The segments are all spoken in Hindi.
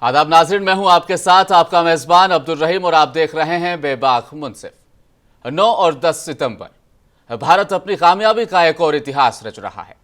आदाब नाज़रीन, मैं हूं आपके साथ आपका मेज़बान अब्दुल रहीम और आप देख रहे हैं बेबाक मुनसिफ। 9 और 10 सितंबर भारत अपनी कामयाबी का एक और इतिहास रच रहा है,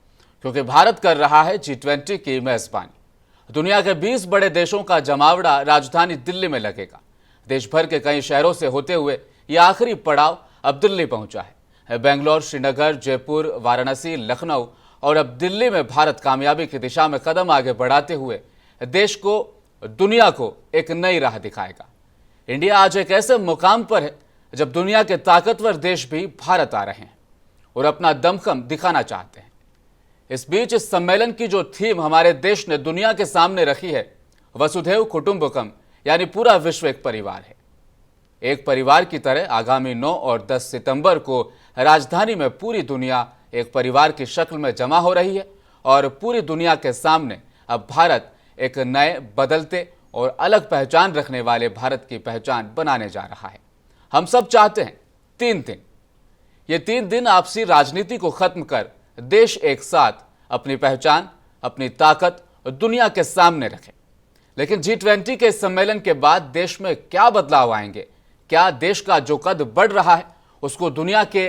क्योंकि भारत कर रहा है G20 की मेज़बानी। दुनिया के 20 बड़े देशों का जमावड़ा राजधानी दिल्ली में लगेगा। देश भर के कई शहरों से होते हुए यह आखिरी पड़ाव अब दिल्ली पहुंचा है। बेंगलोर, श्रीनगर, जयपुर, वाराणसी, लखनऊ और अब दिल्ली में भारत कामयाबी की दिशा में कदम आगे बढ़ाते हुए देश को, दुनिया को एक नई राह दिखाएगा। इंडिया आज एक ऐसे मुकाम पर है जब दुनिया के ताकतवर देश भी भारत आ रहे हैं और अपना दमखम दिखाना चाहते हैं। इस बीच इस सम्मेलन की जो थीम हमारे देश ने दुनिया के सामने रखी है, वसुधैव कुटुंबकम, यानी पूरा विश्व एक परिवार है। एक परिवार की तरह आगामी 9 और 10 सितंबर को राजधानी में पूरी दुनिया एक परिवार की शक्ल में जमा हो रही है और पूरी दुनिया के सामने अब भारत एक नए, बदलते और अलग पहचान रखने वाले भारत की पहचान बनाने जा रहा है। हम सब चाहते हैं 3 दिन, ये 3 दिन आपसी राजनीति को खत्म कर देश एक साथ अपनी पहचान, अपनी ताकत दुनिया के सामने रखे। लेकिन G20 के सम्मेलन के बाद देश में क्या बदलाव आएंगे? क्या देश का जो कद बढ़ रहा है उसको दुनिया के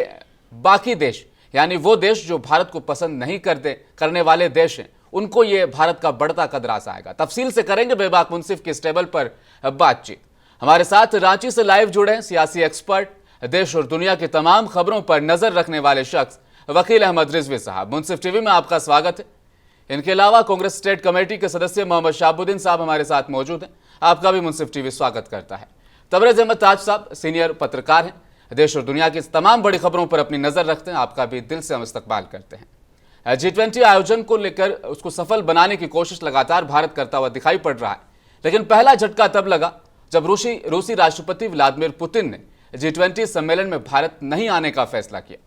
बाकी देश, यानी वो देश जो भारत को पसंद नहीं करने वाले देश हैं, उनको ये भारत का बढ़ता कद रास आएगा? तफसील से करेंगे बेबाक मुनसिफ के इस टेबल पर बातचीत। हमारे साथ रांची से लाइव जुड़े हैं सियासी एक्सपर्ट, देश और दुनिया की तमाम खबरों पर नजर रखने वाले शख्स वकील अहमद रिजवी साहब। मुनसिफ टीवी में आपका स्वागत है। इनके अलावा कांग्रेस स्टेट कमेटी के सदस्य मोहम्मद शाहबुद्दीन साहब हमारे साथ मौजूद हैं। आपका भी मुनसिफ टीवी स्वागत करता है। तबरेज अहमद ताज साहब सीनियर पत्रकार हैं, देश और दुनिया की तमाम बड़ी खबरों पर अपनी नजर रखते हैं। आपका भी दिल से हम इस्तकबाल करते हैं। G20 आयोजन को लेकर उसको सफल बनाने की कोशिश लगातार भारत करता हुआ दिखाई पड़ रहा है, लेकिन पहला झटका तब लगा जब रूसी राष्ट्रपति व्लादिमीर पुतिन ने G20 सम्मेलन में भारत नहीं आने का फैसला किया।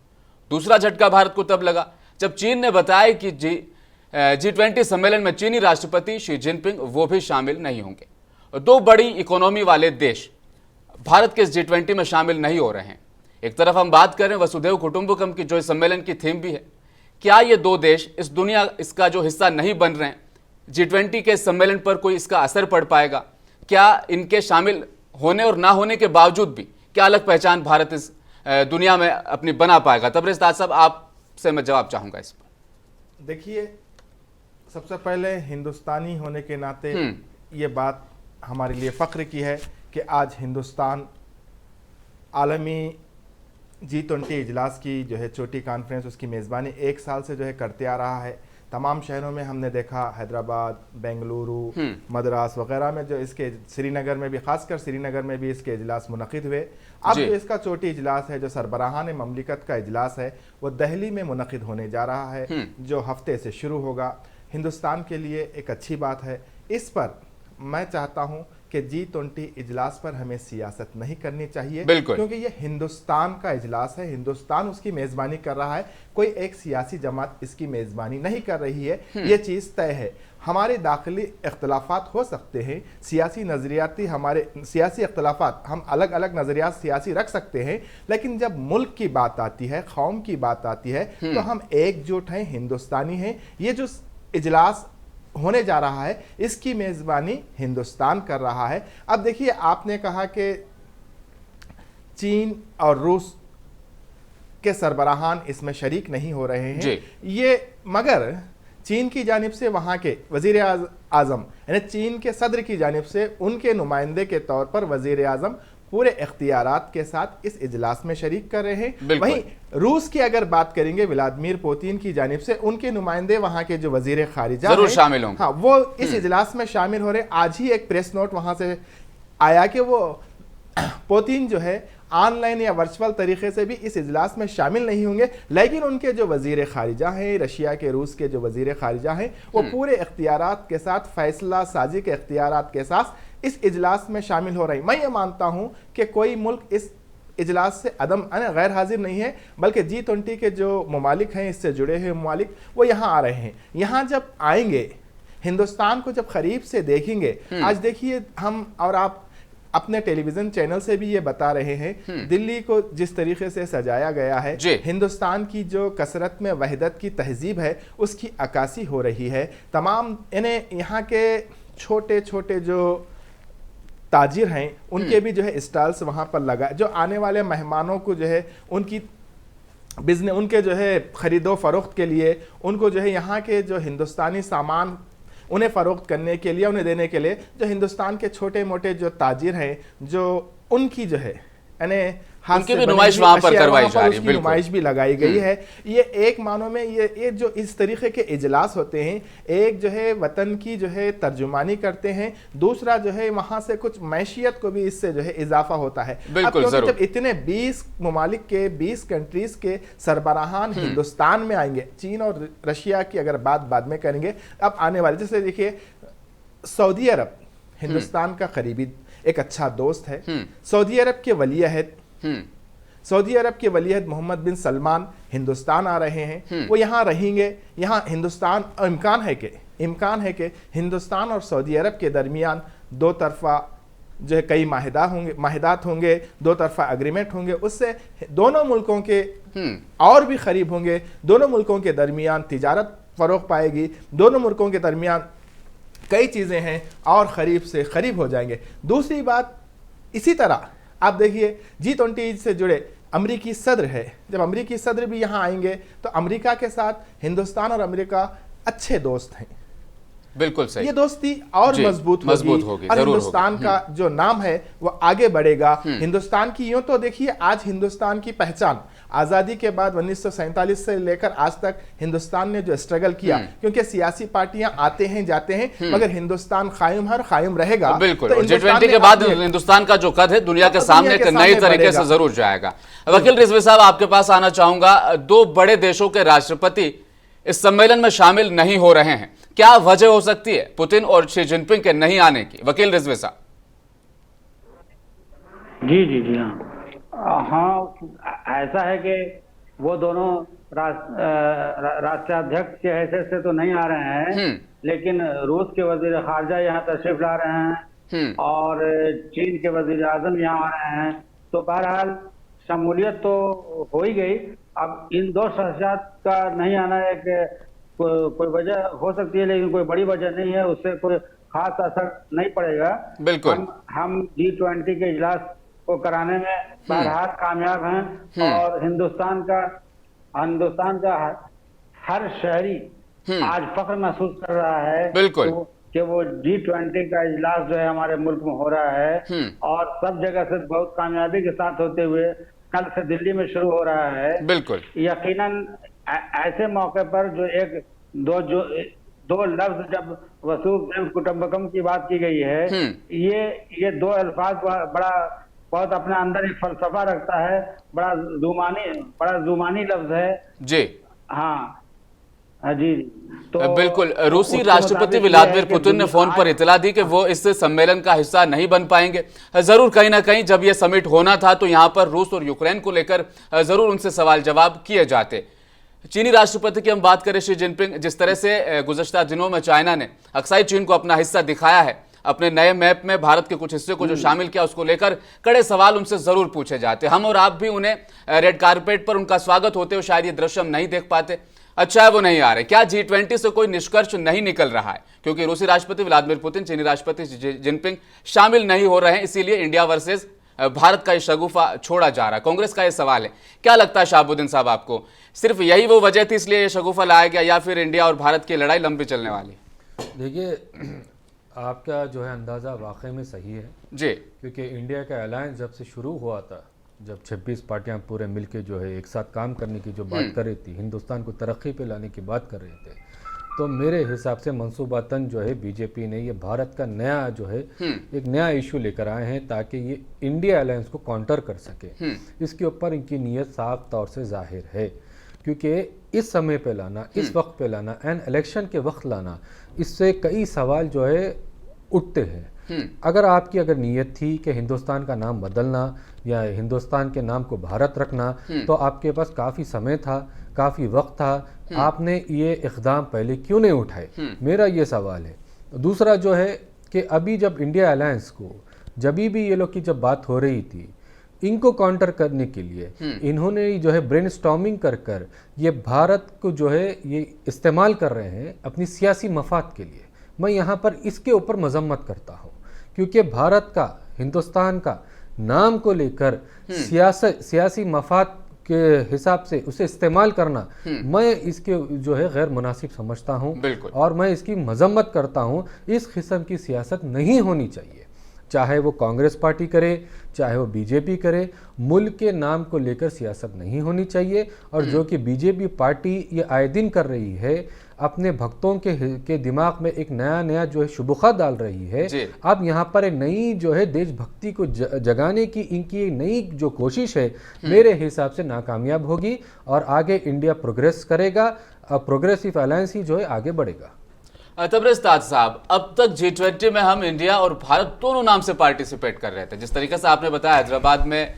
दूसरा झटका भारत को तब लगा जब चीन ने बताया कि G20 सम्मेलन में चीनी राष्ट्रपति शी जिनपिंग वो भी शामिल नहीं होंगे। 2 बड़ी इकोनॉमी वाले देश भारत के G20 में शामिल नहीं हो रहे हैं। एक तरफ हम बात करें वसुधैव कुटुंबकम की, जो इस सम्मेलन की थीम भी है। क्या ये 2 देश इसका जो हिस्सा नहीं बन रहे हैं, G20 के सम्मेलन पर कोई इसका असर पड़ पाएगा? क्या इनके शामिल होने और ना होने के बावजूद भी क्या अलग पहचान भारत इस दुनिया में अपनी बना पाएगा? तबरेज ताज साहब, आपसे मैं जवाब चाहूंगा इस पर। देखिए, सबसे पहले हिंदुस्तानी होने के नाते ये बात हमारे लिए फ़ख्र की है कि आज हिंदुस्तान आलमी G20 इजलास की जो है छोटी कॉन्फ्रेंस, उसकी मेज़बानी 1 साल से जो है करते आ रहा है। तमाम शहरों में हमने देखा, हैदराबाद, बेंगलुरु, मद्रास वगैरह में जो इसके, श्रीनगर में भी, खासकर श्रीनगर में भी इसके इजलास मुनक़िद हुए। अब जो इसका छोटी इजलास है, जो सरबराहान ममलिकत का इजलास है, वो दिल्ली में मुनक़िद होने जा रहा है, जो हफ्ते से शुरू होगा। हिंदुस्तान के लिए एक अच्छी बात है। इस पर मैं चाहता हूँ कि G20 इजलास पर हमें सियासत नहीं करनी चाहिए, क्योंकि ये हिंदुस्तान का इजलास है, हिंदुस्तान उसकी मेज़बानी कर रहा है, कोई एक सियासी जमात इसकी मेज़बानी नहीं कर रही है। ये चीज़ तय है। हमारे दाखिली इख्तलाफात हो सकते हैं, सियासी नज़रियाती हमारे सियासी इख्तलाफात, हम अलग अलग नज़रियात सियासी रख सकते हैं, लेकिन जब मुल्क की बात आती है, कौम की बात आती है, तो हम एकजुट हैं, हिंदुस्तानी हैं। ये जो इजलास होने जा रहा है, इसकी मेज़बानी हिंदुस्तान कर रहा है। अब देखिए, आपने कहा कि चीन और रूस के सरबराहान इसमें शरीक नहीं हो रहे हैं, ये मगर चीन की जानिब से वहाँ के वज़ीर आज़म, यानी चीन के सदर की जानिब से उनके नुमाइंदे के तौर पर वज़ीर आज़म पूरे इख्तियारात के साथ इस इजलास में शरीक कर रहे हैं। वहीं रूस की अगर बात करेंगे, व्लादिमीर पुतिन की जानिब से उनके नुमाइंदे, वहां के जो वजीर खारिजा जरूर शामिल होंगे, हाँ, वो इस इजलास में शामिल हो रहे हैं। आज ही एक प्रेस नोट वहां से आया कि वो पुतिन जो है ऑनलाइन या वर्चुअल तरीके से भी इस इजलास में शामिल नहीं होंगे, लेकिन उनके जो वजीर खारिजा हैं, रशिया के, रूस के जो वजीर खारिजा हैं, वो पूरे इख्तियारात के साथ, फैसला साजी के इख्तियारात के साथ इस इजलास में शामिल हो रही। मैं ये मानता हूं कि कोई मुल्क इस इजलास से गैर हाजिर नहीं है, बल्कि G20 के जो ममालिक हैं, इससे जुड़े हुए ममालिक, वो यहाँ आ रहे हैं। यहाँ जब आएंगे, हिंदुस्तान को जब करीब से देखेंगे, आज देखिए हम और आप अपने टेलीविजन चैनल से भी ये बता रहे हैं, दिल्ली को जिस तरीके से सजाया गया है, हिंदुस्तान की जो कसरत में वहदत की तहजीब है, उसकी अक्कासी हो रही है। तमाम इन्हें यहाँ के छोटे छोटे जो ताजिर हैं उनके भी जो है स्टॉल्स वहाँ पर लगा, जो आने वाले मेहमानों को जो है उनकी बिजनेस, उनके जो है ख़रीदो फरोख्त के लिए, उनको जो है यहाँ के जो हिंदुस्तानी सामान उन्हें फ़रोख्त करने के लिए, उन्हें देने के लिए जो हिंदुस्तान के छोटे मोटे जो ताजिर हैं, जो उनकी जो है यानी हाथ उनकी से भी बनी नुमाइश हुई वहाँ पर अशिया, करवाई वहाँ पर जा रही है, उसकी बिल्कुल। नुमाइश भी लगाई गई है। ये एक मानों में ये जो इस तरीके के इजलास होते हैं, एक जो है वतन की जो है तर्जुमानी करते हैं, दूसरा जो है वहाँ से कुछ मैशियत को भी इससे जो है इजाफा होता है। अब बिल्कुल, क्योंकि जरूर। जब इतने 20 ममालिक के 20 कंट्रीज के सरबराहान हिंदुस्तान में आएंगे, चीन और रशिया की अगर बात बाद में करेंगे, अब आने वाले जैसे देखिए सऊदी अरब हिंदुस्तान का करीबी एक अच्छा दोस्त है। सऊदी अरब के वलीअहद सऊदी अरब के वलीअहद मोहम्मद बिन सलमान हिंदुस्तान आ रहे हैं, वो यहाँ रहेंगे। यहाँ हिंदुस्तान इम्कान है कि हिंदुस्तान और सऊदी अरब के दरमियान दो तरफा जो है कई माहिदात होंगे, दो तरफा एग्रीमेंट होंगे, उससे दोनों मुल्कों के और भी करीब होंगे, दोनों मुल्कों के दरमियान तिजारत फरोग पाएगी, दोनों मुल्कों के दरमियान कई चीज़ें हैं और करीब से करीब हो जाएंगे। दूसरी बात, इसी तरह आप देखिए G20 से जुड़े अमरीकी सदर है, जब अमरीकी सदर भी यहाँ आएंगे तो अमरीका के साथ हिंदुस्तान और अमरीका अच्छे दोस्त हैं। बिल्कुल सही। ये दोस्ती और मजबूत होगी और हिंदुस्तान का जो नाम है वो आगे बढ़ेगा। हिंदुस्तान की यूं तो देखिए, आज हिंदुस्तान की पहचान आज़ादी के बाद 1947 से लेकर आज तक हिंदुस्तान ने जो स्ट्रगल किया, क्योंकि सियासी पार्टियां आते हैं जाते हैं, मगर हिंदुस्तान कायम है और कायम रहेगा। बिल्कुल। तो G20 के बाद हिंदुस्तान का जो कद है दुनिया के सामने एक नई तरीके से जरूर जाएगा। वकील रिजवी साहब, आपके पास आना चाहूंगा। दो बड़े देशों के राष्ट्रपति इस सम्मेलन में शामिल नहीं हो रहे हैं, क्या वजह हो सकती है पुतिन और शी जिनपिंग के नहीं आने की? वकील रिजवी साहब। जी जी जी हाँ, ऐसा है कि वो दोनों राष्ट्राध्यक्ष के हैसियत से तो नहीं आ रहे हैं, लेकिन रूस के वजीर खारजा यहाँ तशरीफ ला रहे हैं और चीन के वजीर आजम यहाँ आ रहे हैं। तो बहरहाल शमूलियत तो हो ही गई। अब इन दो शख्सियत का नहीं आना एक कोई वजह हो सकती है, लेकिन कोई बड़ी वजह नहीं है, उससे कोई खास असर नहीं पड़ेगा। बिल्कुल। हम G20 के इजलास को कराने में बहरहाल कामयाब हैं और हिंदुस्तान का हर शहरी आज फख्र महसूस कर रहा है बिल्कुल कि वो G20 का इजलास जो है हमारे मुल्क में हो रहा है और सब जगह से बहुत कामयाबी के साथ होते हुए कल से दिल्ली में शुरू हो रहा है। बिल्कुल। यकीनन ऐसे मौके पर जो दो लफ्ज जब वसूल कुटुंबकम की बात की गई है, ये दो अल्फाज बहुत अपने अंदर एक फलसफा रखता है, बड़ा जुमानी लफ्ज है जी। हाँ जी। तो बिल्कुल। रूसी राष्ट्रपति व्लादिमीर पुतिन ने फोन पर इतला दी कि वो इस सम्मेलन का हिस्सा नहीं बन पाएंगे। जरूर कहीं ना कहीं जब ये समिट होना था तो यहाँ पर रूस और यूक्रेन को लेकर जरूर उनसे सवाल जवाब किए जाते। चीनी राष्ट्रपति की हम बात करें, शी जिनपिंग, जिस तरह से गुज़श्ता दिनों में चाइना ने अक्साई चीन को अपना हिस्सा दिखाया है, अपने नए मैप में भारत के कुछ हिस्से को जो शामिल किया, उसको लेकर कड़े सवाल उनसे जरूर पूछे जाते। हम और आप भी उन्हें रेड कारपेट पर उनका स्वागत होते हुए शायद ये दृश्य हम नहीं देख पाते। अच्छा है वो नहीं आ रहे। क्या G20 से कोई निष्कर्ष नहीं निकल रहा है क्योंकि रूसी राष्ट्रपति व्लादिमीर पुतिन, चीनी राष्ट्रपति शी जिनपिंग शामिल नहीं हो रहे हैं, इसीलिए इंडिया वर्सेस भारत का ये शगुफा छोड़ा जा रहा है? कांग्रेस का ये सवाल है। क्या लगता है शहाबुद्दीन साहब आपको, सिर्फ यही वो वजह थी इसलिए ये शगुफा लाया गया या फिर इंडिया और भारत की लड़ाई लंबी चलने वाली? देखिए, आपका जो है अंदाज़ा वाकई में सही है जी, क्योंकि इंडिया का अलायंस जब से शुरू हुआ था, जब 26 पार्टियां पूरे मिलके जो है एक साथ काम करने की जो बात कर रही थी, हिंदुस्तान को तरक्की पे लाने की बात कर रहे थे, तो मेरे हिसाब से मंसूबातन जो है बीजेपी ने ये भारत का नया जो है एक नया इशू लेकर आए हैं ताकि ये इंडिया अलायंस को काउंटर कर सके। इसके ऊपर इनकी नीयत साफ तौर से जाहिर है क्योंकि इस समय पे लाना, इस वक्त पे लाना, एंड इलेक्शन के वक्त लाना, इससे कई सवाल जो है उठते हैं। अगर नीयत थी कि हिंदुस्तान का नाम बदलना या हिंदुस्तान के नाम को भारत रखना, तो आपके पास काफ़ी समय था, काफ़ी वक्त था, आपने ये इक़दाम पहले क्यों नहीं उठाए? मेरा ये सवाल है। दूसरा जो है कि अभी जब इंडिया अलायंस को जब भी ये लोग की जब बात हो रही थी, इनको काउंटर करने के लिए इन्होंने जो है ब्रेनस्टॉर्मिंग कर ये भारत को जो है ये इस्तेमाल कर रहे हैं अपनी सियासी मफाद के लिए। मैं यहाँ पर इसके ऊपर मजम्मत करता हूँ, क्योंकि भारत का, हिंदुस्तान का नाम को लेकर सियासी मफाद के हिसाब से उसे इस्तेमाल करना, मैं इसके जो है गैर मुनासिब समझता हूँ और मैं इसकी मजम्मत करता हूँ। इस किस्म की सियासत नहीं होनी चाहिए, चाहे वो कांग्रेस पार्टी करे, चाहे वो बीजेपी करे। मुल्क के नाम को लेकर सियासत नहीं होनी चाहिए। और जो कि बीजेपी पार्टी ये आए दिन कर रही है, अपने भक्तों के दिमाग में एक नया जो है शुबुखा डाल रही है। अब यहाँ पर एक नई जो है देशभक्ति को जगाने की इनकी नई जो कोशिश है, मेरे हिसाब से नाकामयाब होगी और आगे इंडिया प्रोग्रेस करेगा, प्रोग्रेसिव अलायंस ही जो है आगे बढ़ेगा। तबरेज़ साहब, अब तक G20 में हम इंडिया और भारत दोनों नाम से पार्टिसिपेट कर रहे थे। जिस तरीके से आपने बताया, हैदराबाद में,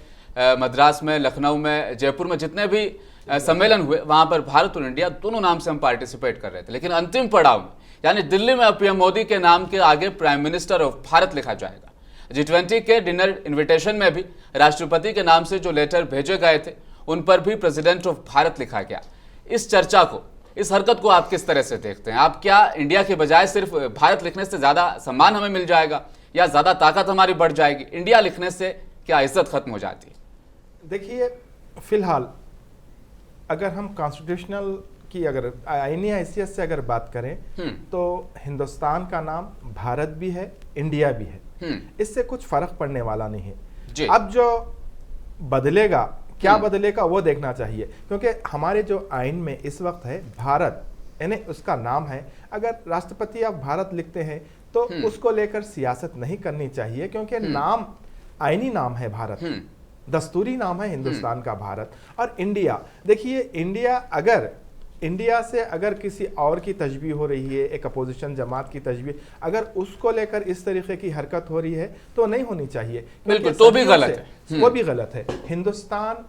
मद्रास में, लखनऊ में, जयपुर में जितने भी सम्मेलन हुए, वहां पर भारत और इंडिया दोनों नाम से हम पार्टिसिपेट कर रहे थे। लेकिन अंतिम पड़ाव में, यानी दिल्ली में पीएम मोदी के नाम के आगे प्राइम मिनिस्टर ऑफ भारत लिखा जाएगा। G20 के डिनर इन्विटेशन में भी राष्ट्रपति के नाम से जो लेटर भेजे गए थे, उन पर भी प्रेसिडेंट ऑफ भारत लिखा गया। इस चर्चा को, इस हरकत को आप किस तरह से देखते हैं? आप क्या इंडिया के बजाय सिर्फ भारत लिखने से ज्यादा सम्मान हमें मिल जाएगा या ज्यादा ताकत हमारी बढ़ जाएगी? इंडिया लिखने से क्या इज्जत खत्म हो जाती है? देखिए, फिलहाल अगर हम कॉन्स्टिट्यूशनल की, अगर आईनी हैसियत से अगर बात करें, तो हिंदुस्तान का नाम भारत भी है, इंडिया भी है। इससे कुछ फर्क पड़ने वाला नहीं है। अब जो बदलेगा, क्या बदलेगा, वो देखना चाहिए। क्योंकि हमारे जो आइन में इस वक्त है भारत, यानी उसका नाम है। अगर राष्ट्रपति आप भारत लिखते हैं तो उसको लेकर सियासत नहीं करनी चाहिए, क्योंकि नाम आईनी नाम है भारत, दस्तूरी नाम है हिंदुस्तान का भारत। और इंडिया, देखिए, इंडिया से अगर किसी और की तजबीह हो रही है, एक अपोजिशन जमात की तजबीह, अगर उसको लेकर इस तरीके की हरकत हो रही है तो नहीं होनी चाहिए। बिल्कुल, तो भी गलत है, वो भी गलत है। हिंदुस्तान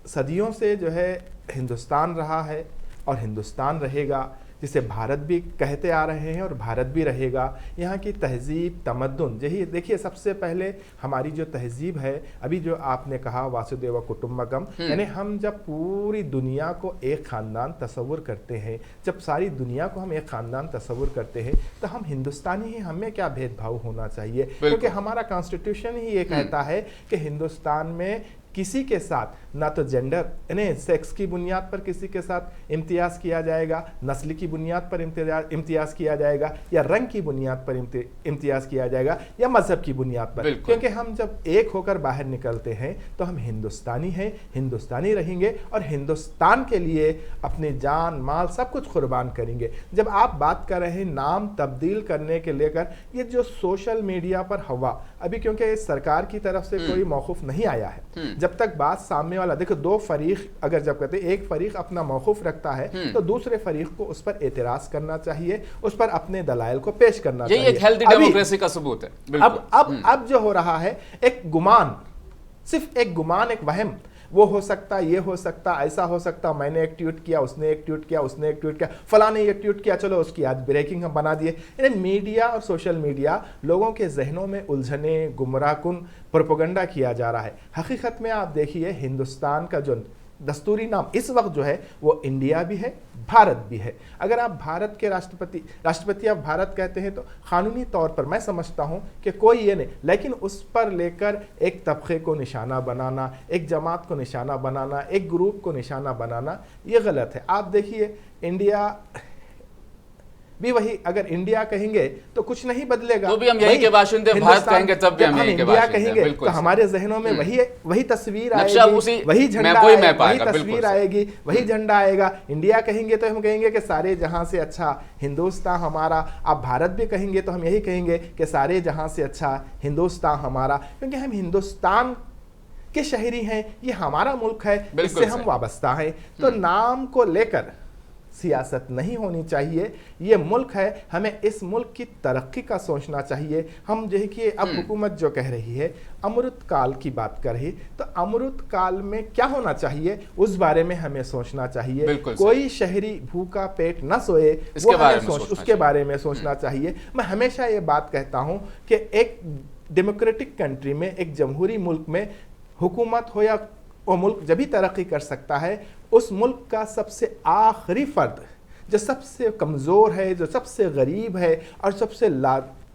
सदियों से जो है हिंदुस्तान रहा है और हिंदुस्तान रहेगा, जिसे भारत भी कहते आ रहे हैं और भारत भी रहेगा। यहाँ की तहजीब, तमद्दुन, यही देखिए, सबसे पहले हमारी जो तहजीब है, अभी जो आपने कहा वासुदेव कुटुंबकम, यानी हम जब पूरी दुनिया को एक ख़ानदान तस्वुर करते हैं, जब सारी दुनिया को हम एक ख़ानदान तस्वुर करते हैं, तो हम हिंदुस्तानी ही, हमें क्या भेदभाव होना चाहिए? क्योंकि हमारा कॉन्स्टिट्यूशन ही ये कहता है कि हिंदुस्तान में किसी के साथ ना तो जेंडर, यानी सेक्स की बुनियाद पर किसी के साथ इम्तियाज़ किया जाएगा, नस्ल की बुनियाद पर इम्तियाज़ किया जाएगा, या रंग की बुनियाद पर इम्तियाज़ किया जाएगा, या मजहब की बुनियाद पर। क्योंकि हम जब एक होकर बाहर निकलते हैं तो हम हिंदुस्तानी हैं, हिंदुस्तानी रहेंगे और हिंदुस्तान के लिए अपनी जान, माल, सब कुछ कुर्बान करेंगे। जब आप बात कर रहे हैं नाम तब्दील करने के लेकर, ये जो सोशल मीडिया पर हवा, अभी क्योंकि सरकार की तरफ से कोई मौकूफ नहीं आया है, जब तक बात सामने वाला, देखो, दो फरीक अगर जब कहते हैं, एक फरीक अपना मौकूफ रखता है तो दूसरे फरीक को उस पर एतराज करना चाहिए, उस पर अपने दलाइल को पेश करना चाहिए। ये एक हेल्दी डेमोक्रेसी का सबूत है। अब जो हो रहा है, एक गुमान, सिर्फ एक गुमान, एक वहम, वो हो सकता, ये हो सकता, ऐसा हो सकता, मैंने एक ट्वीट किया, उसने एक ट्वीट किया, उसने एक ट्वीट किया, फलां ने एक ट्वीट किया, चलो उसकी आज ब्रेकिंग हम बना दिए। यानी मीडिया और सोशल मीडिया लोगों के जहनों में उलझने, गुमराहकुन प्रोपेगेंडा किया जा रहा है। हकीकत में आप देखिए, हिंदुस्तान का जो दस्तूरी नाम इस वक्त जो है वो इंडिया भी है, भारत भी है। अगर आप भारत के राष्ट्रपति आप भारत कहते हैं तो कानूनी तौर पर मैं समझता हूं कि कोई ये नहीं, लेकिन उस पर लेकर एक तबके को निशाना बनाना, एक जमात को निशाना बनाना, एक ग्रुप को निशाना बनाना, ये गलत है। आप देखिए, इंडिया भी वही, अगर इंडिया कहेंगे तो कुछ नहीं बदलेगा, तो भी हम यही के बाशिंदे, भारत कहेंगे तब भी हम यही के इंडिया कहेंगे तो हमारे जहनों में वही तस्वीर आएगी, वही झंडा, वही तस्वीर आएगी, वही झंडा आएगा। इंडिया कहेंगे तो हम कहेंगे कि सारे जहां से अच्छा हिंदुस्तान हमारा। आप भारत भी कहेंगे तो हम यही कहेंगे कि सारे जहां से अच्छा हिंदुस्तान हमारा, क्योंकि हम हिंदुस्तान के शहरी हैं, ये हमारा मुल्क है, इससे हम वाबस्ता हैं। तो नाम को लेकर सियासत नहीं होनी चाहिए। ये मुल्क है, हमें इस मुल्क की तरक्की का सोचना चाहिए। हम जो है कि अब हुकूमत जो कह रही है अमृत काल की बात कर रही, तो अमृत काल में क्या होना चाहिए उस बारे में हमें सोचना चाहिए। कोई शहरी भूखा पेट न सोए, उसके बारे में सोचना चाहिए। मैं हमेशा ये बात कहता हूँ कि एक डेमोक्रेटिक कंट्री में, एक जमहूरी मुल्क में हुकूमत हो या वो मुल्क जब भी तरक्की कर सकता है, उस मुल्क का सबसे आखिरी फर्द जो सबसे कमज़ोर है, जो सबसे गरीब है और सबसे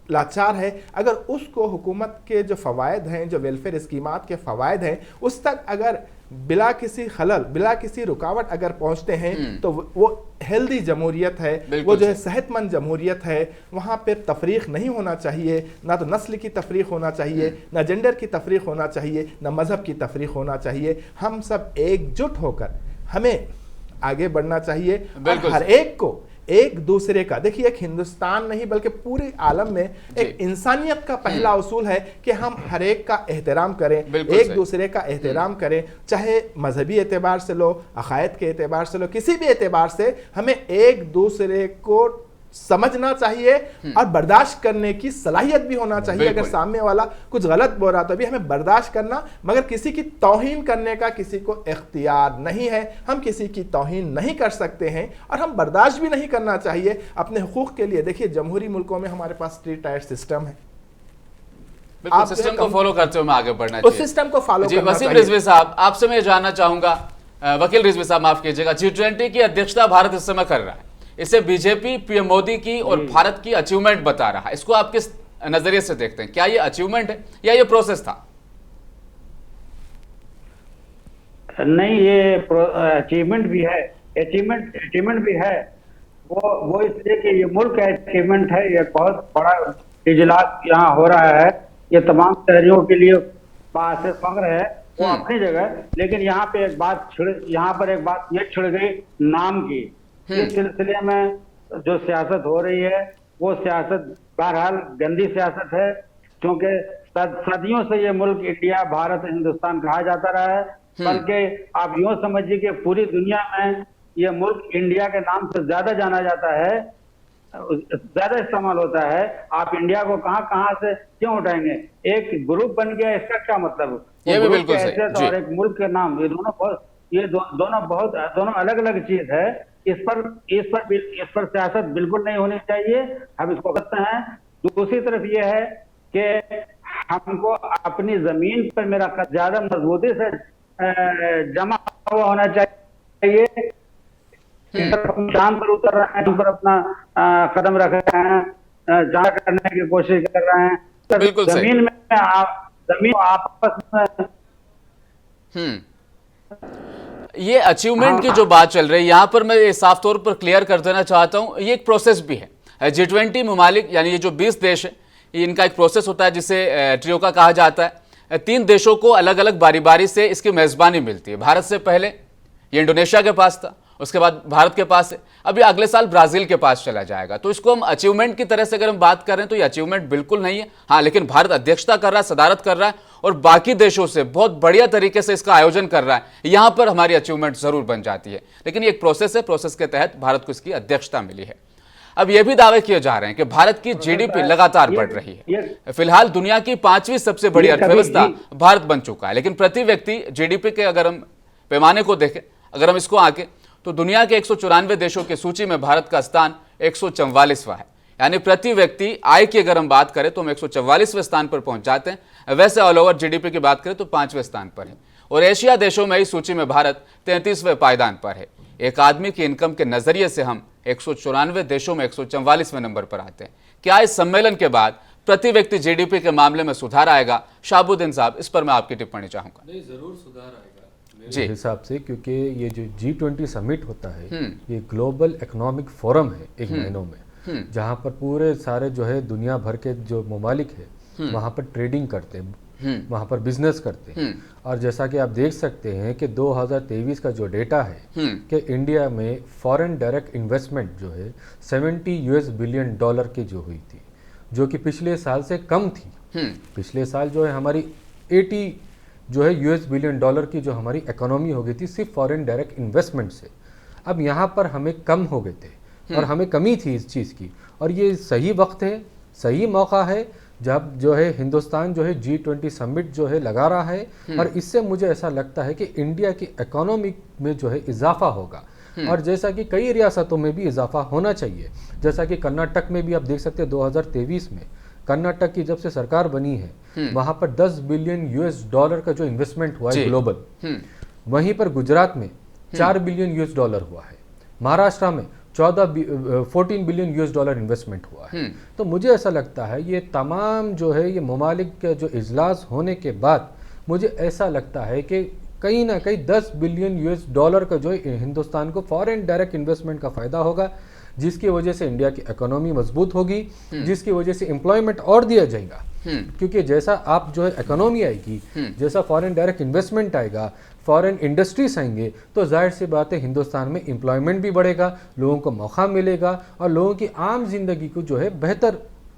लाचार है, अगर उसको हुकूमत के जो फ़वायद हैं, जो वेलफेयर स्कीमात के फ़वायद हैं, उस तक अगर बिला किसी खलल, बिला किसी रुकावट अगर पहुंचते हैं तो वो हेल्दी जमहूरियत है, वो जो है सेहतमंद जमहूरियत है। वहाँ पर तफरीक नहीं होना चाहिए, ना तो नस्ल की तफरीक होना चाहिए, ना जेंडर की तफरीक होना चाहिए, ना मज़हब की तफरीक होना चाहिए। हम सब एकजुट होकर हमें आगे बढ़ना चाहिए और हर एक को एक दूसरे का, देखिए एक हिंदुस्तान नहीं बल्कि पूरे आलम में एक इंसानियत का पहला उसूल है कि हम हर एक का एहतराम करें, एक दूसरे का एहतराम करें, चाहे मजहबी एतबार से लो, अकायद के एतबार से लो, किसी भी एतबार से हमें एक दूसरे को समझना चाहिए और बर्दाश्त करने की सलाहियत भी होना चाहिए। अगर सामने वाला कुछ गलत बोल रहा तो भी हमें बर्दाश्त करना, मगर किसी की तौहीन करने का किसी को इख्तियार नहीं है। हम किसी की तौहीन नहीं कर सकते हैं और हम बर्दाश्त भी नहीं करना चाहिए अपने हुकूक के लिए। देखिए जमहूरी मुल्कों में हमारे पास 3 टायर सिस्टम है, आप सिस्टम को फॉलो करते हुए हमें आगे बढ़ना चाहिए, उस सिस्टम को फॉलो करना चाहिए। वसीम रिजवी साहब, आपसे मैं जानना चाहूंगा, वकील रिजवी साहब माफ कीजिएगा, G20 की अध्यक्षता भारत इस समय कर रहा है, इसे बीजेपी पीएम मोदी की और भारत की अचीवमेंट बता रहा है, इसको आप किस नजरिए से देखते हैं? क्या ये अचीवमेंट है या ये प्रोसेस था? नहीं, ये अचीवमेंट भी है, अचीवमेंट भी है। वो इसलिए कि ये मुल्क का अचीवमेंट है। ये बहुत बड़ा इजलास यहाँ हो रहा है, ये तमाम शहरियों के लिए बासे फख्र है, वो अपनी जगह। लेकिन यहाँ पर एक बात ये छिड़ गई नाम की। इस सिलसिले में जो सियासत हो रही है वो सियासत बहरहाल गंदी सियासत है, क्योंकि सदियों से ये मुल्क इंडिया, भारत, हिंदुस्तान कहा जाता रहा है। बल्कि आप यूं समझिए कि पूरी दुनिया में ये मुल्क इंडिया के नाम से ज्यादा जाना जाता है, ज्यादा इस्तेमाल होता है। आप इंडिया को कहां से क्यों उठाएंगे? एक ग्रुप बन गया, इसका क्या मतलब? ये भी बिल्कुल सही। और एक मुल्क के नाम, ये दोनों अलग अलग चीज है। इस पर सियासत बिल्कुल नहीं होनी चाहिए, हम इसको करते हैं। दूसरी तरफ यह है कि हमको अपनी जमीन पर मेरा ज्यादा मजबूती से जमा हुआ होना चाहिए। चांद पर उतर रहे हैं, पर अपना कदम रख रहे हैं, जमा करने की कोशिश कर रहे हैं, बिल्कुल जमीन आपस में ये अचीवमेंट की जो बात चल रही है, यहाँ पर मैं साफ तौर पर क्लियर कर देना चाहता हूँ, ये एक प्रोसेस भी है। G20 ममालिक यानी ये जो 20 देश है, इनका एक प्रोसेस होता है जिसे ट्रियोका कहा जाता है। 3 देशों को अलग अलग बारी बारी से इसकी मेज़बानी मिलती है। भारत से पहले ये इंडोनेशिया के पास था, उसके बाद भारत के पास है, अभी अगले साल ब्राज़ील के पास चला जाएगा। तो इसको हम अचीवमेंट की तरह से अगर हम बात करें तो ये अचीवमेंट बिल्कुल नहीं है। हाँ, लेकिन भारत अध्यक्षता कर रहा है, सदारत कर रहा है और बाकी देशों से बहुत बढ़िया तरीके से इसका आयोजन कर रहा है। यहाँ पर हमारी अचीवमेंट जरूर बन जाती है, लेकिन ये एक प्रोसेस है, प्रोसेस के तहत भारत को इसकी अध्यक्षता मिली है। अब यह भी दावे किए जा रहे हैं कि भारत की जीडीपी लगातार बढ़ रही है। फिलहाल दुनिया की 5वीं सबसे बड़ी अर्थव्यवस्था भारत बन चुका है, लेकिन प्रति व्यक्ति जीडीपी के अगर हम पैमाने को देखें, अगर हम इसको आके, तो दुनिया के 194 देशों की सूची में भारत का स्थान 144वां है। यानी प्रति व्यक्ति आय की अगर हम बात करें तो हम 144वें स्थान पर पहुंच जाते हैं। वैसे ऑल ओवर जीडीपी की बात करें तो 5वें स्थान पर है, और एशिया देशों में इस सूची में भारत 33वें पायदान पर है। एक आदमी की इनकम के नजरिए से हम 194 देशों में 144वें नंबर पर आते हैं। क्या इस सम्मेलन के बाद प्रति व्यक्ति जीडीपी के मामले में सुधार आएगा? शाहबुद्दीन साहब, इस पर मैं आपकी टिप्पणी चाहूंगा। नहीं, जरूर सुधार आएगा जी हिसाब से, क्योंकि ये जो G20 समिट होता है ये ग्लोबल इकोनॉमिक फोरम है एक महीनों में, जहाँ पर पूरे सारे जो है दुनिया भर के जो ममालिक है वहाँ पर ट्रेडिंग करते हैं, वहाँ पर बिजनेस करते हैं। और जैसा कि आप देख सकते हैं कि 2023 का जो डेटा है कि इंडिया में फॉरेन डायरेक्ट इन्वेस्टमेंट जो है $70 बिलियन की जो हुई थी, जो कि पिछले साल से कम थी। पिछले साल जो है हमारी 80 जो है $US बिलियन की जो हमारी इकोनॉमी हो गई थी सिर्फ फॉरेन डायरेक्ट इन्वेस्टमेंट से। अब यहाँ पर हमें कम हो गए थे और हमें कमी थी इस चीज़ की, और ये सही वक्त है, सही मौका है जब जो है हिंदुस्तान जो है G20 समिट जो है लगा रहा है। और इससे मुझे ऐसा लगता है कि इंडिया की इकोनॉमी में जो है इजाफा होगा, और जैसा कि कई रियासतों में भी इजाफा होना चाहिए। जैसा कि कर्नाटक में भी आप देख सकते हैं 2023 में कर्नाटक की जब से सरकार बनी है वहां पर $10 बिलियन का जो इन्वेस्टमेंट हुआ है ग्लोबल। वहीं पर गुजरात में $4 बिलियन हुआ है, महाराष्ट्र में 14 बिलियन यूएस डॉलर इन्वेस्टमेंट हुआ है। तो मुझे ऐसा लगता है ये तमाम जो है ये ममालिक का जो इजलास होने के बाद मुझे ऐसा लगता है कि कहीं ना कहीं 10 बिलियन यूएस डॉलर का जो हिंदुस्तान को फॉरेन डायरेक्ट इन्वेस्टमेंट का फ़ायदा होगा, जिसकी वजह से इंडिया की इकोनॉमी मजबूत होगी, जिसकी वजह से एम्प्लॉयमेंट और दिया जाएगा। क्योंकि जैसा आप जो है इकोनॉमी आएगी, जैसा फॉरेन डायरेक्ट इन्वेस्टमेंट आएगा, फॉरेन इंडस्ट्रीज आएंगे, तो जाहिर सी बात है हिंदुस्तान में एम्प्लॉयमेंट भी बढ़ेगा, लोगों को मौका मिलेगा और लोगों की आम जिंदगी को जो है बेहतर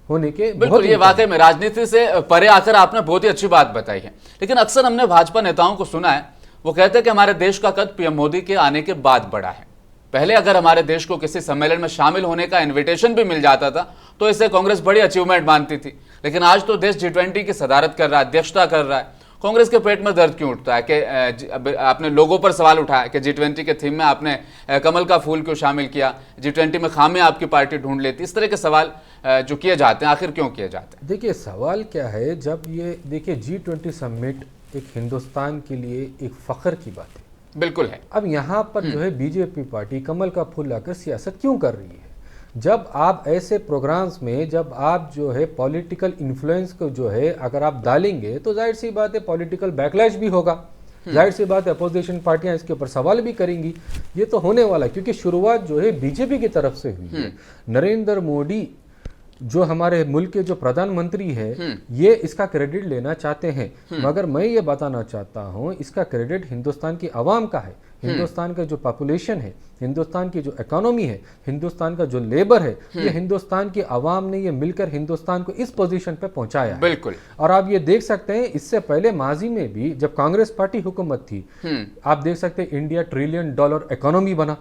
होने के बिल्कुल। ये वाकई में राजनीति से परे आकर आपने बहुत ही अच्छी बात बताई है। लेकिन अक्सर हमने भाजपा नेताओं को सुना है, वो कहते हैं कि हमारे देश का कद पीएम मोदी के आने के बाद बढ़ा है। पहले अगर हमारे देश को किसी सम्मेलन में शामिल होने का इनविटेशन भी मिल जाता था तो इसे कांग्रेस बड़ी अचीवमेंट मानती थी, लेकिन आज तो देश G20 की सदारत कर रहा है, अध्यक्षता कर रहा है। कांग्रेस के पेट में दर्द क्यों उठता है कि आपने लोगों पर सवाल उठाया कि G20 के थीम में आपने कमल का फूल क्यों शामिल किया, G20 में खामियां आपकी पार्टी ढूंढ लेती, इस तरह के सवाल जो किए जाते हैं आखिर क्यों किए जाते हैं? देखिए सवाल क्या है, जब ये देखिए G20 समिट एक हिंदुस्तान के लिए एक फ़ख्र की बात है। बिल्कुल है। अब यहाँ पर जो है बीजेपी पार्टी कमल का फूल लाकर सियासत क्यों कर रही है? जब आप ऐसे प्रोग्राम्स में जब आप जो है पॉलिटिकल इन्फ्लुएंस को जो है अगर आप डालेंगे तो जाहिर सी बात है पॉलिटिकल बैकलैश भी होगा, जाहिर सी बात है अपोजिशन पार्टियां इसके ऊपर सवाल भी करेंगी। ये तो होने वाला है क्योंकि शुरुआत जो है बीजेपी की तरफ से हुई है। नरेंद्र मोदी जो हमारे मुल्क के जो प्रधानमंत्री है ये इसका क्रेडिट लेना चाहते हैं, मगर मैं ये बताना चाहता हूँ इसका क्रेडिट हिंदुस्तान की आवाम का है। हिंदुस्तान का जो पॉपुलेशन है, हिंदुस्तान की जो इकोनॉमी है, हिंदुस्तान का जो लेबर है, ये हिंदुस्तान की आवाम ने ये मिलकर हिंदुस्तान को इस पोजीशन पे पहुंचाया है। बिल्कुल। और आप ये देख सकते हैं इससे पहले माजी में भी जब कांग्रेस पार्टी हुकूमत थी, आप देख सकते हैं इंडिया $1 ट्रिलियन इकोनॉमी बना।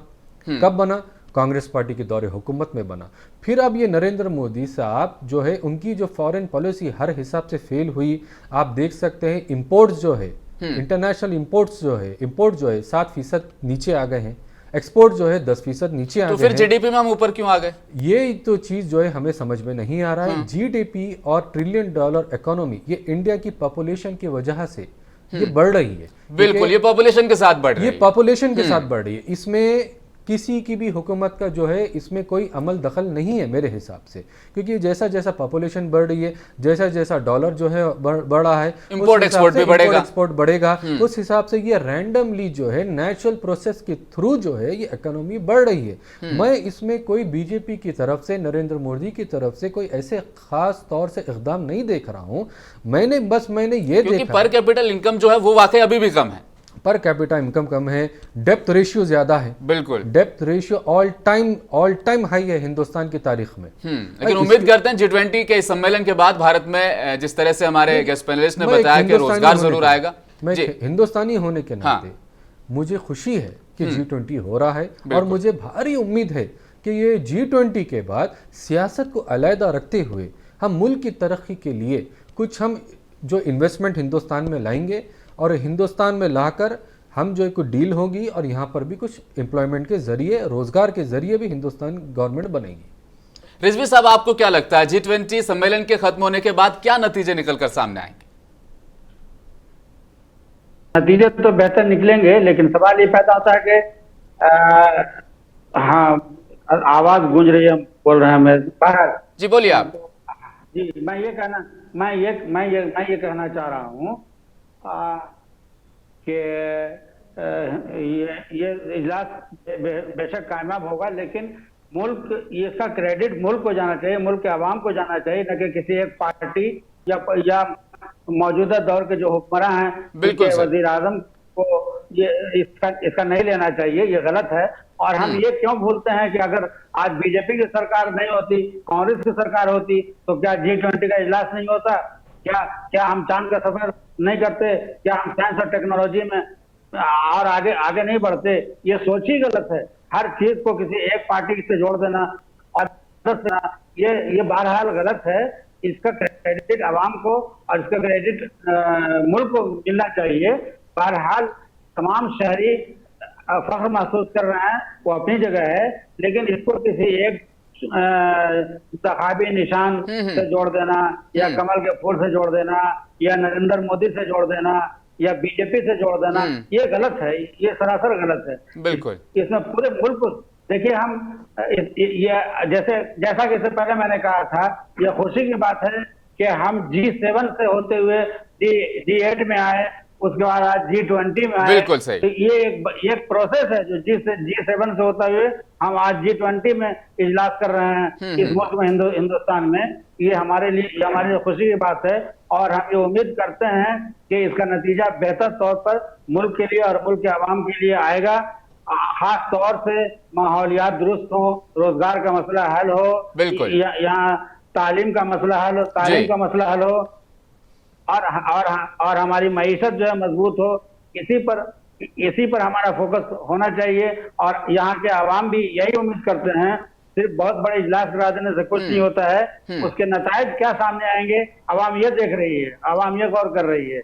कब बना? कांग्रेस पार्टी के दौरे हुकूमत में बना। फिर अब ये नरेंद्र मोदी साहब जो है उनकी जो फॉरेन पॉलिसी हर हिसाब से फेल हुई। आप देख सकते हैं इंपोर्ट्स जो है, इंटरनेशनल इंपोर्ट्स जो है, इंपोर्ट जो है 7% नीचे आ गए हैं, एक्सपोर्ट जो है 10% नीचे आ गए। तो फिर जीडीपी में हम ऊपर क्यों आ गए? ये तो चीज जो है हमें समझ में नहीं आ रहा है। जीडीपी और $1 ट्रिलियन इकोनॉमी ये इंडिया की पॉपुलेशन की वजह से ये बढ़ रही है। बिल्कुल, ये पॉपुलेशन के साथ बढ़ रही है। ये पॉपुलेशन के साथ बढ़ रही है। इसमें किसी की भी हुकूमत का जो है इसमें कोई अमल दखल नहीं है मेरे हिसाब से, क्योंकि जैसा जैसा पॉपुलेशन बढ़ रही है, जैसा जैसा डॉलर जो है बढ़ रहा है, इंपोर्ट एक्सपोर्ट भी बढ़ेगा, एक्सपोर्ट बढ़ेगा, उस हिसाब से ये रैंडमली जो है नेचुरल प्रोसेस के थ्रू जो है ये इकोनॉमी बढ़ रही है। मैं इसमें कोई बीजेपी की तरफ से, नरेंद्र मोदी की तरफ से कोई ऐसे खास तौर से इकदाम नहीं देख रहा हूँ। मैंने ये देखा पर कैपिटल इनकम जो है वो वाकई अभी भी कम है, पर कैपिटा इनकम कम है, डेप्थ रेशियो ज्यादा है। बिल्कुल, depth ratio all time high है हिंदुस्तान की तारीख में। लेकिन उम्मीद करते हैं G20 के इस सम्मेलन के बाद भारत में जिस तरह से हमारे गेस्ट पैनलिस्ट ने बताया कि रोजगार जरूर आएगा। मैं हिंदुस्तानी होने के नाते मुझे खुशी है कि G20 हो रहा है और मुझे भारी उम्मीद है कि ये G20 के बाद सियासत को अलहदा रखते हुए हम मुल्क की तरक्की के लिए कुछ हम जो इन्वेस्टमेंट हिंदुस्तान में लाएंगे और हिंदुस्तान में लाकर हम जो एक डील होगी और यहाँ पर भी कुछ एम्प्लॉयमेंट के जरिए, रोजगार के जरिए भी हिंदुस्तान गवर्नमेंट बनेगी। रिजवी साहब, आपको क्या लगता है G20 सम्मेलन के खत्म होने के बाद क्या नतीजे निकलकर सामने आएंगे? नतीजे तो बेहतर निकलेंगे, लेकिन सवाल ये पैदा होता है कि हाँ, आवाज गूंज रही है, बोल रहे हैं मैं बाहर। जी बोलिए आप। जी, मैं ये कहना चाह रहा हूँ कि ये इजलास बेशक कामयाब होगा, लेकिन मुल्क इसका क्रेडिट मुल्क को जाना चाहिए, मुल्क के आवाम को जाना चाहिए, न कि किसी एक पार्टी या मौजूदा दौर के जो हुक्मरान हैं, वजीर आजम को ये इसका नहीं लेना चाहिए। ये गलत है। और हम ये क्यों भूलते हैं कि अगर आज बीजेपी की सरकार नहीं होती, कांग्रेस की सरकार होती, तो क्या G20 का इजलास नहीं होता? क्या हम चांद का सफर नहीं करते? क्या हम साइंस और टेक्नोलॉजी में और आगे नहीं बढ़ते? ये सोच ही गलत है। हर चीज को किसी एक पार्टी से जोड़ देना और ये बहरहाल गलत है। इसका क्रेडिट आवाम को और इसका क्रेडिट मुल्क को मिलना चाहिए। बहरहाल तमाम शहरी फख्र महसूस कर रहे हैं, वो अपनी जगह है, लेकिन इसको किसी एक इंतखाबी निशान से जोड़ देना या कमल के फूल से जोड़ देना या नरेंद्र मोदी से जोड़ देना या बीजेपी से जोड़ देना, ये गलत है। ये सरासर गलत है। बिल्कुल, इसमें पूरे मुल्क को देखिए हम ये जैसा कि इससे पहले मैंने कहा था, ये खुशी की बात है कि हम G7 से होते हुए G8 में आए, उसके बाद आज G20 में आए। बिल्कुल सही। तो ये एक प्रोसेस है जो G7 से होता हुए हम आज G20 में इजलास कर रहे हैं इस मुल्क में, हिंदुस्तान में। ये हमारे लिए खुशी की बात है और हम ये उम्मीद करते हैं कि इसका नतीजा बेहतर तौर पर मुल्क के लिए और मुल्क के आवाम के लिए आएगा। खास तौर से माहौलियात दुरुस्त हो, रोजगार का मसला हल हो, बिल्कुल। यहाँ तालीम का मसला हल हो और हमारी मईशत जो है मजबूत हो। इसी पर हमारा फोकस होना चाहिए और यहाँ के आवाम भी यही उम्मीद करते हैं। सिर्फ बहुत बड़े इजलास करा देने से कुछ नहीं होता है, उसके नतायज क्या सामने आएंगे आवाम ये देख रही है, आवाम ये गौर कर रही है।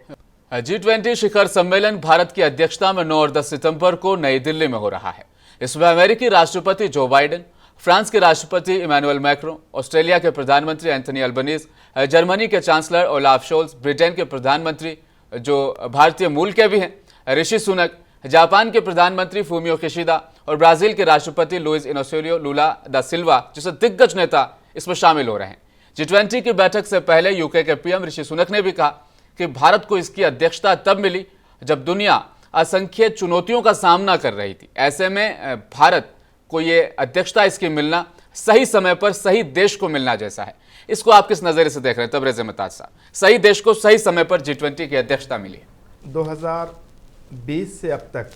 G20 शिखर सम्मेलन भारत की अध्यक्षता में 9 और 10 सितंबर को नई दिल्ली में हो रहा है। इसमें अमेरिकी राष्ट्रपति जो बाइडेन, फ्रांस के राष्ट्रपति इमैनुअल मैक्रों, ऑस्ट्रेलिया के प्रधानमंत्री एंथनी अल्बनीज, जर्मनी के चांसलर ओलाफ शोल्स, ब्रिटेन के प्रधानमंत्री जो भारतीय मूल के भी हैं ऋषि सुनक, जापान के प्रधानमंत्री फूमियो किशिदा और ब्राजील के राष्ट्रपति लुइस इनोसियो लूला दा सिल्वा जैसे दिग्गज नेता इसमें शामिल हो रहे हैं। G20 की बैठक से पहले यूके के पीएम ऋषि सुनक ने भी कहा कि भारत को इसकी अध्यक्षता तब मिली जब दुनिया असंख्य चुनौतियों का सामना कर रही थी। ऐसे में भारत को ये अध्यक्षता इसकी मिलना सही समय पर सही देश को मिलना जैसा है। इसको आप किस नजरिए से देख रहे हैं तबरेज़ मुमताज साहब? सही देश को सही समय पर G20 की अध्यक्षता मिली है। 2020 से अब तक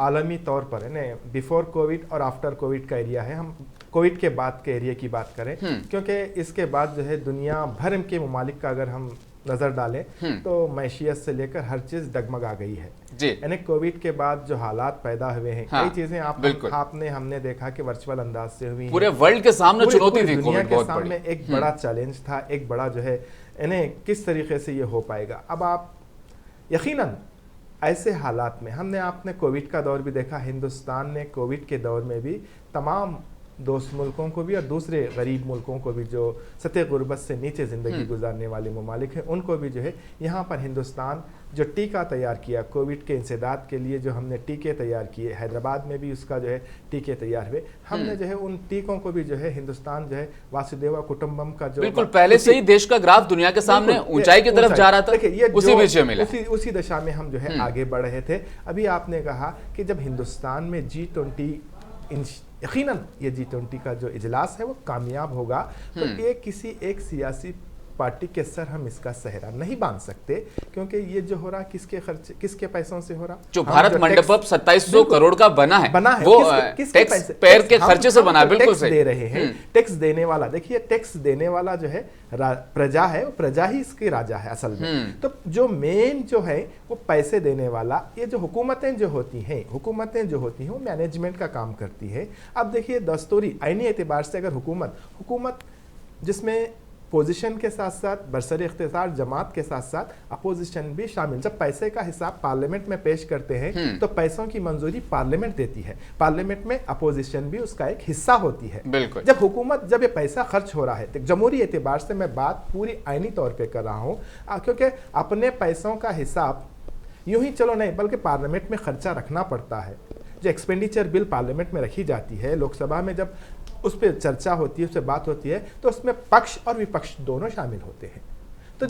आलमी तौर पर है बिफोर कोविड और आफ्टर कोविड का एरिया है। हम कोविड के बाद के एरिया की बात करें क्योंकि इसके बाद जो है दुनिया भर के ममालिक का अगर हम नजर डालें तो मैशियत से लेकर हर चीज डगमगा गई है। यानी कोविड के बाद जो हालात पैदा हुए हैं, कई चीजें हमने देखा कि वर्चुअल अंदाज से हुई, पूरे वर्ल्ड के सामने चुनौती थी, दुनिया के सामने एक बड़ा चैलेंज था, एक बड़ा जो है यानी किस तरीके से ये हो पाएगा। अब आप यकीनन ऐसे हालात में आपने कोविड का दौर भी देखा, हिंदुस्तान ने कोविड के दौर में भी तमाम दोस्त मुल्कों को भी और दूसरे गरीब मुल्कों को भी जो सतह गुर्बत से नीचे ज़िंदगी गुजारने वाले ममालिक हैं उनको भी जो है यहाँ पर हिंदुस्तान जो टीका तैयार किया कोविड के इंसदाद के लिए, जो हमने टीके तैयार किए, हैदराबाद में भी उसका जो है टीके तैयार हुए, हमने जो है उन टीकों को भी जो है हिंदुस्तान जो है वासुदेवा कुटुंबम का जो बिल्कुल पहले से ही देश का ग्राफ दुनिया के सामने ऊंचाई की तरफ जा रहा था, उसी दशा में हम जो है आगे बढ़ रहे थे। अभी आपने कहा कि जब हिंदुस्तान में G20 यकीनन ये G20 का जो इजलास है वो कामयाब होगा तो ये किसी एक सियासी पार्टी के सर हम इसका सहरा नहीं बांध सकते, क्योंकि ये जो हो रहा किसके पैसों से हो रहा। जो भारत मंडपम 2700 करोड़ का बना है वो टैक्स पेयर के खर्चे से बना। बिल्कुल सही दे रहे हैं। टैक्स देने वाला, देखिए टैक्स देने वाला जो है प्रजा है, वो प्रजा ही इसकी राजा है असल में। तो जो मेन जो है वो पैसे देने वाला, ये जो हुकूमतें जो होती हैं वो मैनेजमेंट का काम करती है। अब देखिए दस्तूरी आईनी एतबार से अगर हुकूमत जिसमें पोजीशन के साथ साथ बरसर इख्तिसार जमात के साथ साथ अपोजिशन भी शामिल, जब पैसे का हिसाब पार्लियामेंट में पेश करते हैं तो पैसों की मंजूरी पार्लियामेंट देती है, पार्लियामेंट में अपोजिशन भी उसका एक हिस्सा होती है। जब ये पैसा खर्च हो रहा है तो जमहूरी एतबार से मैं बात पूरी आईनी तौर पर कर रहा हूँ, क्योंकि अपने पैसों का हिसाब यूं ही चलो नहीं बल्कि पार्लियामेंट में खर्चा रखना पड़ता है। जो एक्सपेंडिचर बिल पार्लियामेंट में रखी जाती है, लोकसभा में जब उस पर चर्चा होती है, उस पर बात होती है तो उसमें पक्ष और विपक्ष दोनों शामिल होते हैं। तो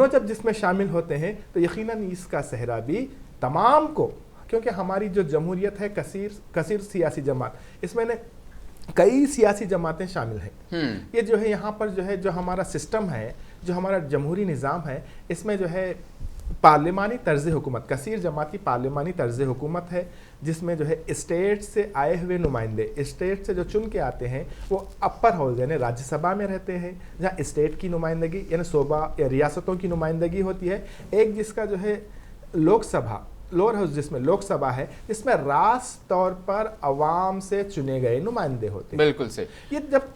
जब जिसमें शामिल होते हैं तो यकीनन इसका सहरा भी तमाम को, क्योंकि हमारी जो जमहूरियत है कसीर सियासी जमात, इसमें कई सियासी जमातें शामिल हैं। ये जो है यहाँ पर जो है जो हमारा सिस्टम है, जो हमारा जमहूरी निज़ाम है, इसमें जो है पार्लिमानी तर्ज हुकूमत, कसीर जमाती पार्लिमानी तर्ज हुकूमत है, जिसमें जो है स्टेट से आए हुए नुमाइंदे, स्टेट से जो चुन के आते हैं वो अपर हाउस यानी राज्यसभा में रहते हैं, जहाँ स्टेट की नुमाइंदगी यानी सूबा या रियासतों की नुमाइंदगी होती है। एक जिसका जो है लोकसभा, लोअर हाउस जिसमें लोकसभा है, जिसमें राष्ट्र तौर पर अवाम से चुने गए नुमाइंदे होते हैं। बिल्कुल सही।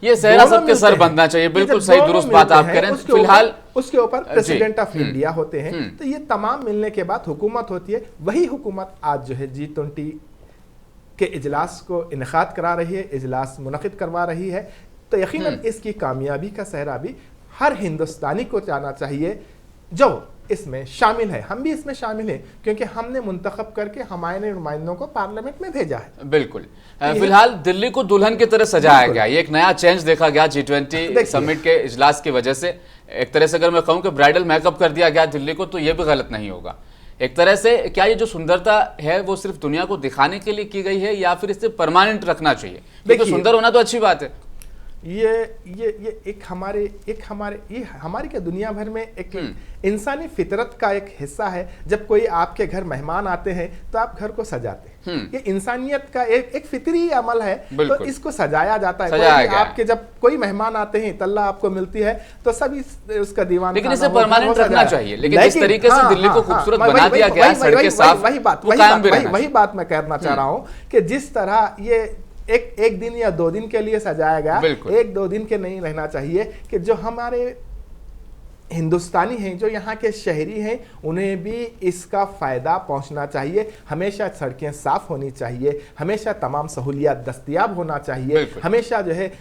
ये सहरा सबके सर बनना चाहिए। बिल्कुल सही, दुरुस्त बात आप करें। फिलहाल उसके ऊपर प्रेसिडेंट ऑफ इंडिया होते हैं। तो ये तमाम मिलने के बाद हुकूमत होती है। वही हुकूमत आज जो है G20 के इजलास को इनेकाद करा रही है, इजलास मुनक़िद करवा रही है। तो यकीनन इसकी कामयाबी का सहरा भी हर हिंदुस्तानी को जाना चाहिए। जो इसमें शामिल है, हम भी इसमें शामिल हैं क्योंकि हमने मुंतखब करके हमारे नुमाइंदों को पार्लियामेंट में भेजा है। बिल्कुल। फिलहाल दिल्ली को दुल्हन की तरह सजाया गया, ये एक नया चेंज देखा गया G20 समिट के इजलास की वजह से। एक तरह से अगर मैं कहूं कि ब्राइडल मेकअप कर दिया गया दिल्ली को, तो ये भी गलत नहीं होगा। एक तरह से क्या ये जो सुंदरता है वो सिर्फ दुनिया को दिखाने के लिए की गई है या फिर इसे परमानेंट रखना चाहिए? क्योंकि सुंदर होना तो अच्छी बात है। ये एक हमारी क्या दुनिया भर में एक इंसानी फितरत का एक हिस्सा है। जब कोई आपके घर मेहमान आते हैं तो आप घर को सजाते हैं, ये इंसानियत का एक फितरी अमल है, तो इसको सजाया जाता है। आपके जब कोई मेहमान आते हैं, तल्ला आपको मिलती है तो सभी उसका दीवान, लेकिन इसे परमानेंट रखना चाहिए। लेकिन जिस तरीके से दिल्ली को खूबसूरत बना दिया गया, सड़कें साफ, वही बात मैं कहना चाह रहा हूँ कि जिस तरह ये एक दिन या 2 दिन के लिए सजाया गया, 1-2 दिन के नहीं रहना चाहिए। कि जो हमारे हिंदुस्तानी हैं, जो यहाँ के शहरी हैं, उन्हें भी इसका फ़ायदा पहुँचना चाहिए। हमेशा सड़कें साफ़ होनी चाहिए, हमेशा तमाम सहूलियात दस्तयाब होना चाहिए, हमेशा जो है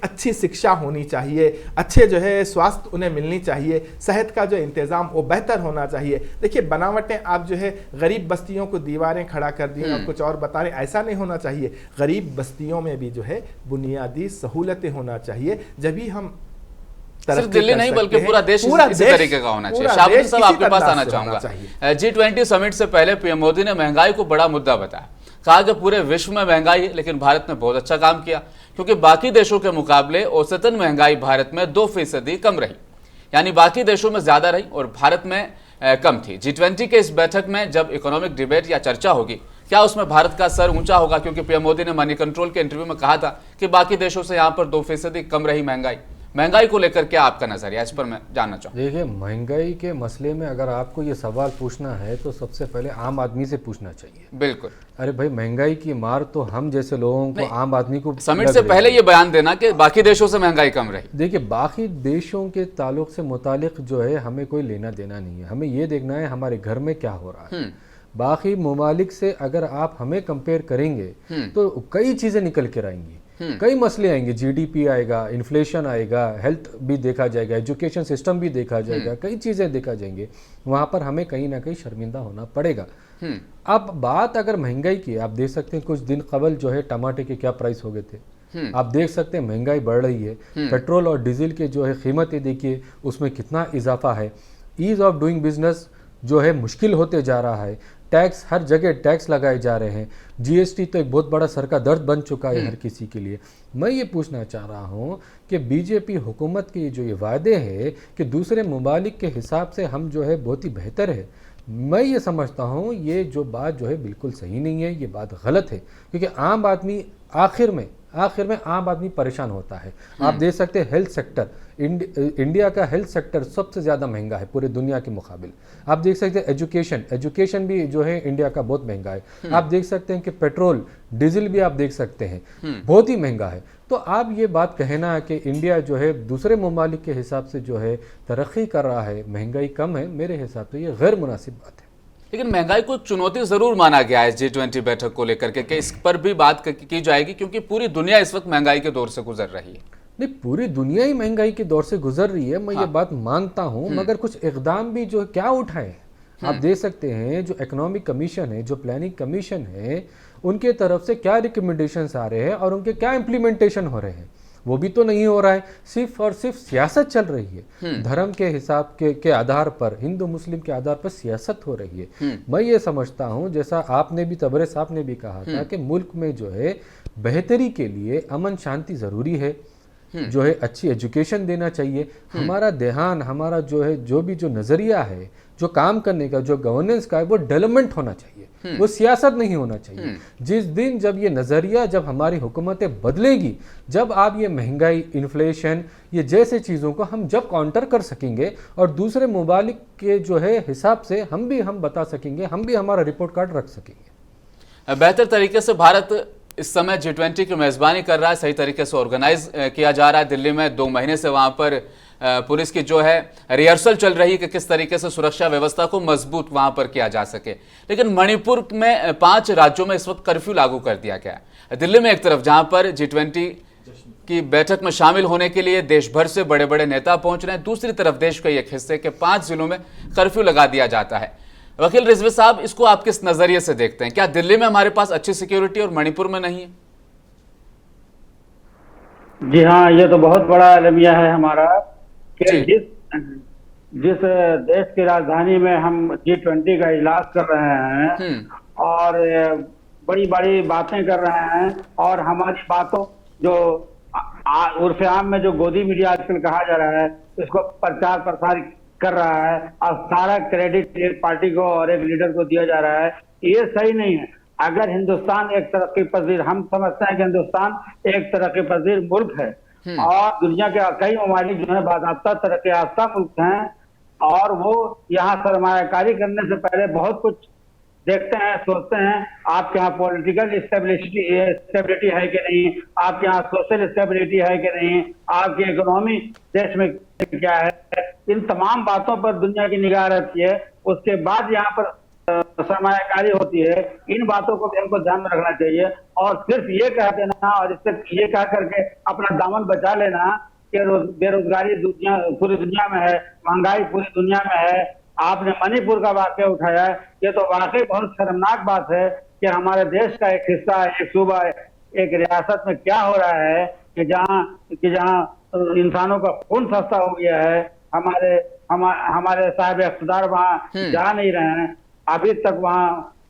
अच्छी शिक्षा होनी चाहिए, अच्छे जो है स्वास्थ्य उन्हें मिलनी चाहिए, सेहत का जो इंतज़ाम वो बेहतर होना चाहिए। देखिए बनावटें आप जो है गरीब बस्तियों को दीवारें खड़ा कर दी और कुछ और बता रहे, ऐसा नहीं होना चाहिए। गरीब बस्तियों में भी जो है बुनियादी सहूलतें होना चाहिए, जब भी हम सिर्फ दिल्ली नहीं बल्कि पूरा देश इसी तरीके का होना चाहिए। शाबाश साहब, आपके पास आना चाहूंगा। G20 समिट से पहले पीएम मोदी ने महंगाई को बड़ा मुद्दा बताया, कहा कि पूरे विश्व में महंगाई है, लेकिन भारत ने बहुत अच्छा काम किया क्योंकि बाकी देशों के मुकाबले औसतन महंगाई भारत में 2% कम रही, यानी बाकी देशों में ज्यादा रही और भारत में कम थी। G20 के इस बैठक में जब इकोनॉमिक डिबेट या चर्चा होगी, क्या उसमें भारत का सर ऊंचा होगा? क्योंकि पीएम मोदी ने मनी कंट्रोल के इंटरव्यू में कहा था कि बाकी देशों से यहाँ पर 2% कम रही महंगाई को लेकर क्या आपका नजरिया, इस पर मैं जानना चाहूँगा। देखिए, महंगाई के मसले में अगर आपको ये सवाल पूछना है तो सबसे पहले आम आदमी से पूछना चाहिए। बिल्कुल। अरे भाई, महंगाई की मार तो हम जैसे लोगों को, आम आदमी को समिट से पहले ये बयान देना कि बाकी देशों से महंगाई कम रही। देखिए, बाकी देशों के ताल्लुक से मुतालिक जो है हमें कोई लेना देना नहीं है, हमें ये देखना है हमारे घर में क्या हो रहा है। बाकी ममालिक से अगर आप हमें कंपेयर करेंगे तो कई चीज़ें निकल कर आएंगी, कई मसले आएंगे। जीडीपी आएगा, इन्फ्लेशन आएगा, हेल्थ भी देखा जाएगा, एजुकेशन सिस्टम भी देखा जाएगा, कई चीज़ें देखा जाएंगे। वहाँ पर हमें कहीं ना कहीं शर्मिंदा होना पड़ेगा। अब बात अगर महंगाई की, आप देख सकते हैं कुछ दिन कबल जो है टमाटे के क्या प्राइस हो गए थे। आप देख सकते हैं महंगाई बढ़ रही है। पेट्रोल और डीजल के जो है कीमतें देखिए, उसमें कितना इजाफा है। ईज़ ऑफ डूइंग बिजनेस जो है मुश्किल होते जा रहा है। टैक्स, हर जगह टैक्स लगाए जा रहे हैं। जीएसटी तो एक बहुत बड़ा सर का दर्द बन चुका है हर किसी के लिए। मैं ये पूछना चाह रहा हूँ कि बीजेपी हुकूमत के जो ये वादे हैं कि दूसरे ममालिक के हिसाब से हम जो है बहुत ही बेहतर है, मैं ये समझता हूँ ये जो बात जो है बिल्कुल सही नहीं है, ये बात गलत है। क्योंकि आम आदमी आखिर में आम आदमी परेशान होता है। आप देख सकते हैं हेल्थ सेक्टर, इंडिया का हेल्थ सेक्टर सबसे ज़्यादा महंगा है पूरे दुनिया के मुकाबिल। आप देख सकते हैं एजुकेशन भी जो है इंडिया का बहुत महंगा है। आप देख सकते हैं कि पेट्रोल डीजल भी आप देख सकते हैं बहुत ही महंगा है। तो आप ये बात कहना है कि इंडिया जो है दूसरे ममालिक के हिसाब से जो है तरक्की कर रहा है, महंगाई कम है, मेरे हिसाब से ये गैर मुनासिब बात है। लेकिन महंगाई को चुनौती जरूर माना गया है G20 बैठक को लेकर के, इस पर भी बात की जाएगी क्योंकि पूरी दुनिया इस वक्त महंगाई के दौर से गुजर रही है। नहीं, पूरी दुनिया ही महंगाई के दौर से गुजर रही है, मैं ये बात मानता हूँ, मगर कुछ इकदाम भी जो क्या उठाए आप देख सकते हैं। जो इकोनॉमिक कमीशन है, जो प्लानिंग कमीशन है, उनके तरफ से क्या रिकमेंडेशंस आ रहे हैं और उनके क्या इम्प्लीमेंटेशन हो रहे हैं, वो भी तो नहीं हो रहा है। सिर्फ और सिर्फ सियासत चल रही है, धर्म के हिसाब के आधार पर, हिंदू मुस्लिम के आधार पर सियासत हो रही है। मैं ये समझता हूँ, जैसा आपने भी, तबरे साहब ने भी कहा था कि मुल्क में जो है बेहतरी के लिए अमन शांति ज़रूरी है, जो है अच्छी एजुकेशन देना चाहिए। हमारा ध्यान, हमारा जो है जो भी जो नज़रिया है, जो काम करने का, जो गवर्नेंस का है, वो डेवलपमेंट होना चाहिए, वो सियासत नहीं होना चाहिए। जिस दिन जब ये नज़रिया, जब हमारी हुकूमतें बदलेगी, जब आप ये महंगाई, इन्फ्लेशन, ये जैसे चीज़ों को हम जब काउंटर कर सकेंगे और दूसरे ममालिक के जो है हिसाब से हम बता सकेंगे, हम भी हमारा रिपोर्ट कार्ड रख सकेंगे। बेहतर तरीके से भारत इस समय G20 की मेज़बानी कर रहा है, सही तरीके से ऑर्गेनाइज किया जा रहा है। दिल्ली में 2 महीने से वहाँ पर पुलिस की जो है रिहर्सल चल रही है कि किस तरीके से सुरक्षा व्यवस्था को मजबूत वहाँ पर किया जा सके। लेकिन मणिपुर में 5 राज्यों में इस वक्त कर्फ्यू लागू कर दिया गया है। दिल्ली में एक तरफ जहाँ पर G20 की बैठक में शामिल होने के लिए देश भर से बड़े बड़े नेता पहुंच रहे हैं। दूसरी तरफ देश के एक हिस्से के 5 जिलों में कर्फ्यू लगा दिया जाता है। वकील रिजवी साहब, इसको आप किस नजरिए से देखते हैं? क्या दिल्ली में हमारे पास अच्छी सिक्योरिटी और मणिपुर में नहीं है? जी हाँ, ये तो बहुत बड़ा अलमिया है हमारा कि जिस देश की राजधानी में हम G20 का इजलास कर रहे हैं और बड़ी बड़ी बातें कर रहे हैं, और हमारी बातों जो उर्फ आम में जो गोदी मीडिया आजकल कहा जा रहा है, इसको प्रचार प्रसार कर रहा है और सारा क्रेडिट एक पार्टी को और एक लीडर को दिया जा रहा है। ये सही नहीं है। अगर हिंदुस्तान एक तरक्की पजीर, हम समझते हैं कि हिंदुस्तान एक तरक्की पजीर मुल्क है और दुनिया के कई ममालिक जो है बाज़ाब्ता तरक्की याफ्ता मुल्क हैं, और वो यहाँ सरमायाकारी करने से पहले बहुत कुछ देखते हैं, सोचते हैं आपके यहाँ पॉलिटिकल स्टेबिलिटी है कि नहीं, आपके यहाँ सोशल स्टेबिलिटी है कि नहीं, आपकी इकोनॉमी देश में क्या है, इन तमाम बातों पर दुनिया की निगाह रहती है। उसके बाद यहाँ पर सरमायाकारी होती है। इन बातों को भी हमको ध्यान में रखना चाहिए और सिर्फ ये कह देना और इससे ये कह करके अपना दामन बचा लेना कि बेरोजगारी पूरी दुनिया में है, महंगाई पूरी दुनिया में है। आपने मणिपुर का वाकया उठाया है, ये तो वाकई बहुत शर्मनाक बात है कि हमारे देश का एक हिस्सा, एक सूबा, एक रियासत में क्या हो रहा है कि जहाँ इंसानों का खून सस्ता हो गया है। हमारे साहिब इख्तिदार वहाँ जा नहीं रहे हैं, अभी तक वहाँ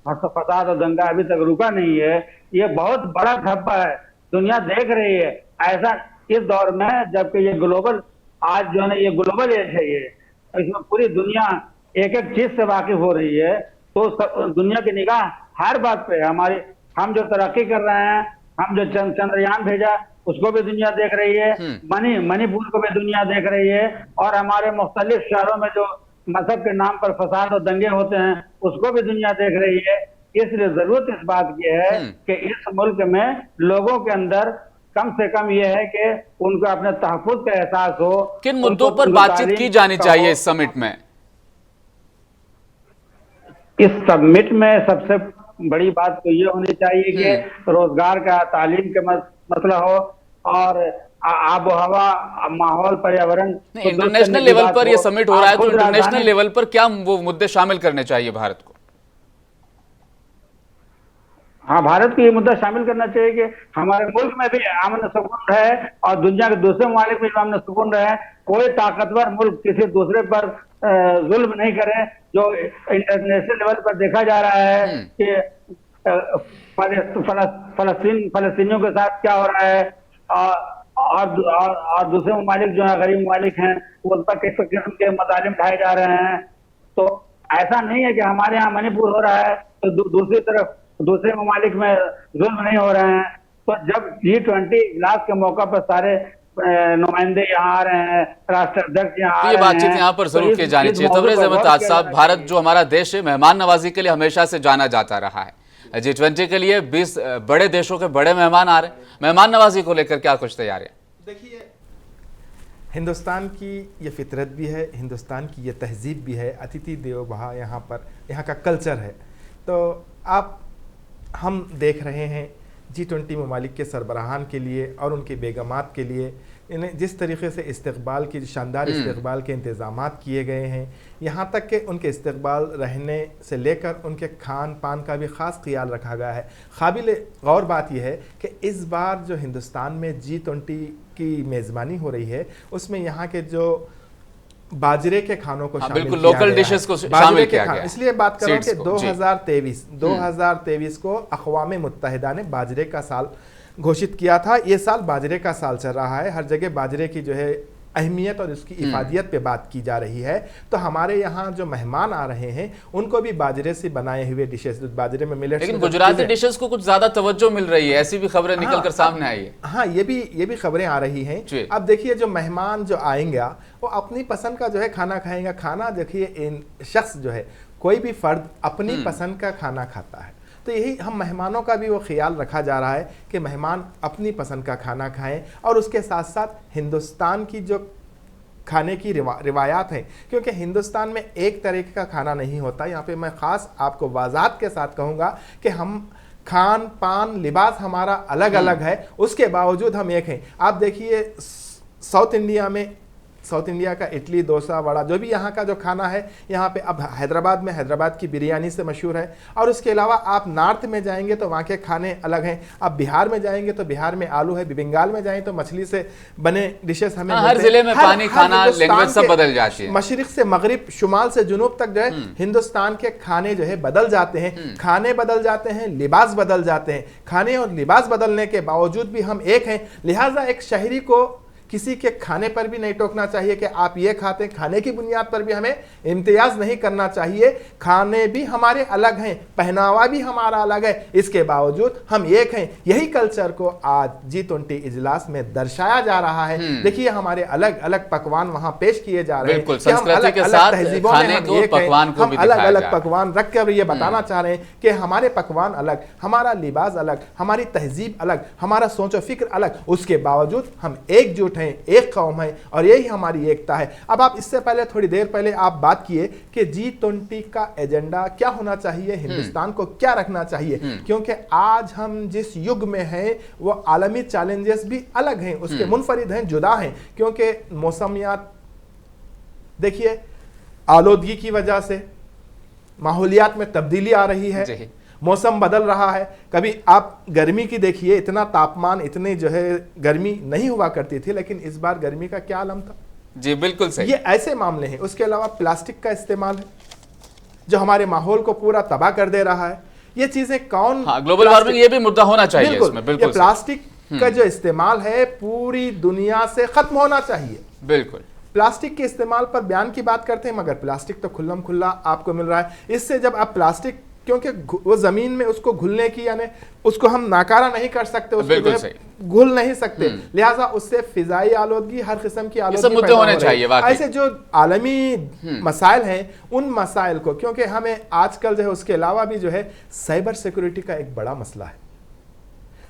फसाद और दंगा अभी तक रुका नहीं है। ये बहुत बड़ा धब्बा है, दुनिया देख रही है। ऐसा इस दौर में जबकि ये ग्लोबल, आज जो है ना ये ग्लोबल एज है, ये इसमें पूरी दुनिया एक एक चीज से वाकिफ हो रही है, तो दुनिया की निगाह हर बात पे हमारी। हम जो तरक्की कर रहे हैं, हम जो चंद्रयान भेजा उसको भी दुनिया देख रही है, मणिपुर को भी दुनिया देख रही है, और हमारे मुख्तलिफ शहरों में जो मजहब के नाम पर फसाद और दंगे होते हैं उसको भी दुनिया देख रही है। इसलिए जरूरत इस बात की है कि इस मुल्क में लोगों के अंदर कम से कम ये है कि उनको अपने तहफ्फुज़ का एहसास हो। किन मुद्दों पर बातचीत की जानी चाहिए इस समिट में? इस समिट में सबसे बड़ी बात तो ये होनी चाहिए कि रोजगार का, तालीम का मसला हो और आबो हवा, माहौल, पर्यावरण। इंटरनेशनल लेवल पर ये समिट हो रहा है, तो इंटरनेशनल लेवल पर क्या वो मुद्दे शामिल करने चाहिए भारत को? हाँ, भारत को ये मुद्दा शामिल करना चाहिए कि हमारे मुल्क में भी अमन सुकून रहे और दुनिया के दूसरे ममालिक में भी अमन सुकून रहे। कोई ताकतवर मुल्क किसी दूसरे पर जुल्म नहीं करे। जो इंटरनेशनल लेवल पर देखा जा रहा है कि फलस्तीनियों के साथ क्या हो रहा है और दूसरे ममालिक जो है गरीब ममालिक हैं उन पर किस किस्म के मजालिम ढाए जा रहे हैं। तो ऐसा नहीं है कि हमारे यहाँ मणिपुर हो रहा है तो दूसरी तरफ दूसरे ममालिक में जुल्म नहीं हो रहे हैं। तो जब G20 इजलास के मौका पर सारे नुमाइंदे यहाँ आ रहे हैं, राष्ट्राध्यक्ष यहाँ आ रहे हैं, ये बातचीत यहाँ पर जरूर की जानी चाहिए। तबरेज़ अहमद ताज साहब, भारत जो हमारा देश है, मेहमान नवाजी के लिए हमेशा से जाना जाता रहा है। G20 के लिए 20 बड़े देशों के बड़े मेहमान आ रहे हैं, मेहमान नवाजी को लेकर क्या कुछ तैयारियां? देखिए, हिंदुस्तान की ये फितरत भी है, हिंदुस्तान की ये तहजीब भी है, अतिथि देवो भव यहाँ पर, यहाँ का कल्चर है। तो हम देख रहे हैं G20 ममालिक के सरबराहान के लिए और उनकी बेगमात के लिए इन्हें जिस तरीके से इस्तकबाल की शानदार इस्तकबाल के इंतज़ामात किए गए हैं, यहाँ तक कि उनके इस्तकबाल रहने से लेकर उनके खान पान का भी ख़ास ख्याल रखा गया है। काबिल गौर बात यह है कि इस बार जो हिंदुस्तान में G20 की मेज़बानी हो रही है उसमें यहाँ के जो बाजरे के खानों को शामिल बिल्कुल लोकल डिशेस को शामिल किया गया। इसलिए बात करो कि 2023 को अक़वाम मुत्तहिदा ने बाजरे का साल घोषित किया था। ये साल बाजरे का साल चल रहा है, हर जगह बाजरे की जो है अहमियत और उसकी इफादियत पे बात की जा रही है। तो हमारे यहाँ जो मेहमान आ रहे हैं उनको भी बाजरे से बनाए हुए डिशेस, बाजरे में मिलेट्स, लेकिन गुजराती डिशेस को कुछ ज्यादा तवज्जो मिल रही है, ऐसी भी खबरें निकल कर सामने आई है। हाँ, ये भी खबरें आ रही हैं। अब देखिए, जो मेहमान जो आएंगे वो अपनी पसंद का जो है खाना खाएंगा। खाना देखिए, इन शख्स जो है, कोई भी फर्द अपनी पसंद का खाना खाता है। तो यही हम मेहमानों का भी वो ख्याल रखा जा रहा है कि मेहमान अपनी पसंद का खाना खाएं और उसके साथ साथ हिंदुस्तान की जो खाने की रिवायात हैं, क्योंकि हिंदुस्तान में एक तरीके का खाना नहीं होता। यहाँ पे मैं ख़ास आपको वज़ाहत के साथ कहूँगा कि हम खान पान लिबास हमारा अलग अलग है, उसके बावजूद हम एक हैं। आप देखिए साउथ इंडिया का इडली डोसा वड़ा जो भी यहाँ का जो खाना है, यहाँ पे अब हैदराबाद में हैदराबाद की बिरयानी से मशहूर है, और उसके अलावा आप नॉर्थ में जाएंगे तो वहाँ के खाने अलग हैं। आप बिहार में जाएंगे तो बिहार में आलू है, बंगाल में जाएं तो मछली से बने डिशेस हमें हर जिले में पानी खाना लैंग्वेज सब बदल जाती है। मशरिक से मगरिब, शुमाल से जुनूब तक जो है हिंदुस्तान के खाने जो है बदल जाते हैं, खाने बदल जाते हैं, लिबास बदल जाते हैं। खाने और लिबास बदलने के बावजूद भी हम एक हैं। लिहाजा एक शहरी को किसी के खाने पर भी नहीं टोकना चाहिए कि आप ये खाते हैं, खाने की बुनियाद पर भी हमें इम्तियाज नहीं करना चाहिए। खाने भी हमारे अलग हैं, पहनावा भी हमारा अलग है, इसके बावजूद हम एक हैं। यही कल्चर को आज G20 इजलास में दर्शाया जा रहा है। देखिए हमारे अलग अलग पकवान वहां पेश किए जा रहे हैं कि हम अलग अलग तहजीबों में हम एक हैं, हम अलग अलग पकवान रख कर ये बताना चाह रहे हैं कि हमारे पकवान अलग, हमारा लिबास अलग, हमारी तहजीब अलग, हमारा सोच और फिक्र अलग, उसके बावजूद हम एकजुट हैं, एक कौम है, और यही हमारी एकता है। अब आप इससे पहले थोड़ी देर पहले आप बात किए कि G20 का एजेंडा क्या होना चाहिए, हिंदुस्तान को क्या रखना चाहिए, क्योंकि आज हम जिस युग में हैं वो आलमी चैलेंजेस भी अलग हैं, उसके मुनफरिद हैं, जुदा हैं। क्योंकि मौसमियात देखिए, आलूदगी की वजह से माहौलियात में तब्दीली आ रही है, मौसम बदल रहा है। कभी आप गर्मी की देखिए, इतना तापमान, इतनी जो है गर्मी नहीं हुआ करती थी, लेकिन इस बार गर्मी का क्या आलम था। जी बिल्कुल सही। ये ऐसे मामले हैं। उसके अलावा प्लास्टिक का इस्तेमाल है जो हमारे माहौल को पूरा तबाह कर दे रहा है। ये चीजें कौन, ग्लोबल वार्मिंग ये भी मुद्दा होना चाहिए इसमें। बिल्कुल ये प्लास्टिक का जो इस्तेमाल है पूरी दुनिया से खत्म होना चाहिए। बिल्कुल। प्लास्टिक के इस्तेमाल पर बयान की बात करते हैं, मगर प्लास्टिक तो खुल्लम खुल्ला आपको मिल रहा है। इससे जब आप प्लास्टिक, क्योंकि वो जमीन में उसको घुलने की, यानी उसको हम नाकारा नहीं कर सकते, उसको घुल नहीं सकते, लिहाजा उससे फिजाई आलूदगी, हर किस्म की आलूदगी मुद्दे होने चाहिए। ऐसे जो आलमी मसाइल हैं, उन मसाइल को, क्योंकि हमें आजकल जो है उसके अलावा भी जो है साइबर सिक्योरिटी का एक बड़ा मसला है,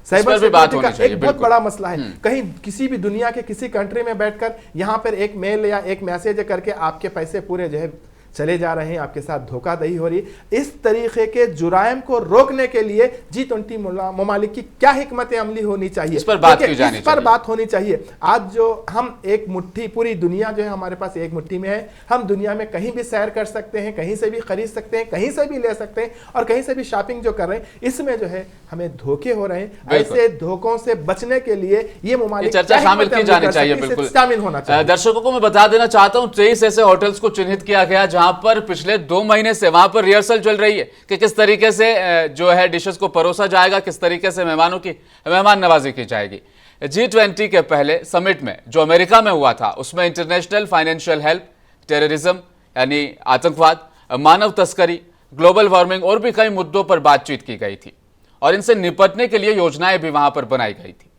साइबर सिक्योरिटी का एक बहुत बड़ा मसला है। कहीं किसी भी दुनिया के किसी कंट्री में बैठकर यहाँ पर एक मेल या एक मैसेज करके आपके पैसे पूरे जो है चले जा रहे हैं, आपके साथ धोखाधड़ी हो रही है। इस तरीके के जुराइम को रोकने के लिए G20 ममालिक की क्या हिकमत अमली होनी चाहिए, इस पर बात की जानी चाहिए। इस पर बात होनी चाहिए। आज जो हम एक मुट्ठी, पूरी दुनिया जो है हमारे पास एक मुट्ठी में है, हम दुनिया में कहीं भी सैर कर सकते हैं, कहीं से भी खरीद सकते हैं, कहीं से भी ले सकते हैं, और कहीं से भी शॉपिंग जो कर रहे हैं, इसमें जो है हमें धोखे हो रहे हैं। ऐसे धोखों से बचने के लिए ये ममालिक चर्चा शामिल की जानी चाहिए। बिल्कुल शामिल होना चाहिए। दर्शकों को मैं बता देना चाहता हूं, 23 ऐसे होटल्स को चिन्हित किया गया जहां पर पिछले 2 महीने से वहां पर रिहर्सल चल रही है कि किस तरीके से जो है डिशेस को परोसा जाएगा, किस तरीके से मेहमानों की मेहमान नवाजी की जाएगी। G20 के पहले समिट में जो अमेरिका में हुआ था, उसमें इंटरनेशनल फाइनेंशियल हेल्प, टेररिज्म यानी आतंकवाद, मानव तस्करी, ग्लोबल वार्मिंग और भी कई मुद्दों पर बातचीत की गई थी, और इनसे निपटने के लिए योजनाएं भी वहां पर बनाई गई थी।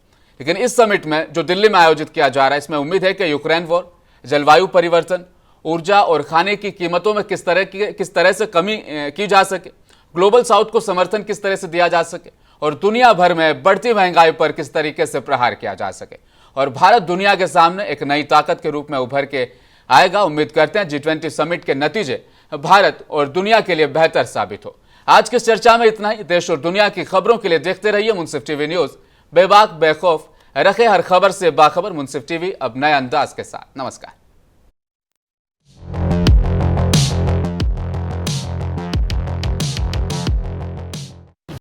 लेकिन इस समिट में जो दिल्ली में आयोजित किया जा रहा है, इसमें उम्मीद है कि यूक्रेन वॉर, जलवायु परिवर्तन, ऊर्जा और खाने की कीमतों में किस तरह से कमी की जा सके, ग्लोबल साउथ को समर्थन किस तरह से दिया जा सके, और दुनिया भर में बढ़ती महंगाई पर किस तरीके से प्रहार किया जा सके, और भारत दुनिया के सामने एक नई ताकत के रूप में उभर के आएगा। उम्मीद करते हैं G20 समिट के नतीजे भारत और दुनिया के लिए बेहतर साबित हो। आज की चर्चा में इतना ही। देश और दुनिया की खबरों के लिए देखते रहिए मुंसिफ टीवी न्यूज। बेबाक बेखौफ रखे हर खबर से बाखबर। मुंसिफ टीवी अब नए अंदाज के साथ। नमस्कार।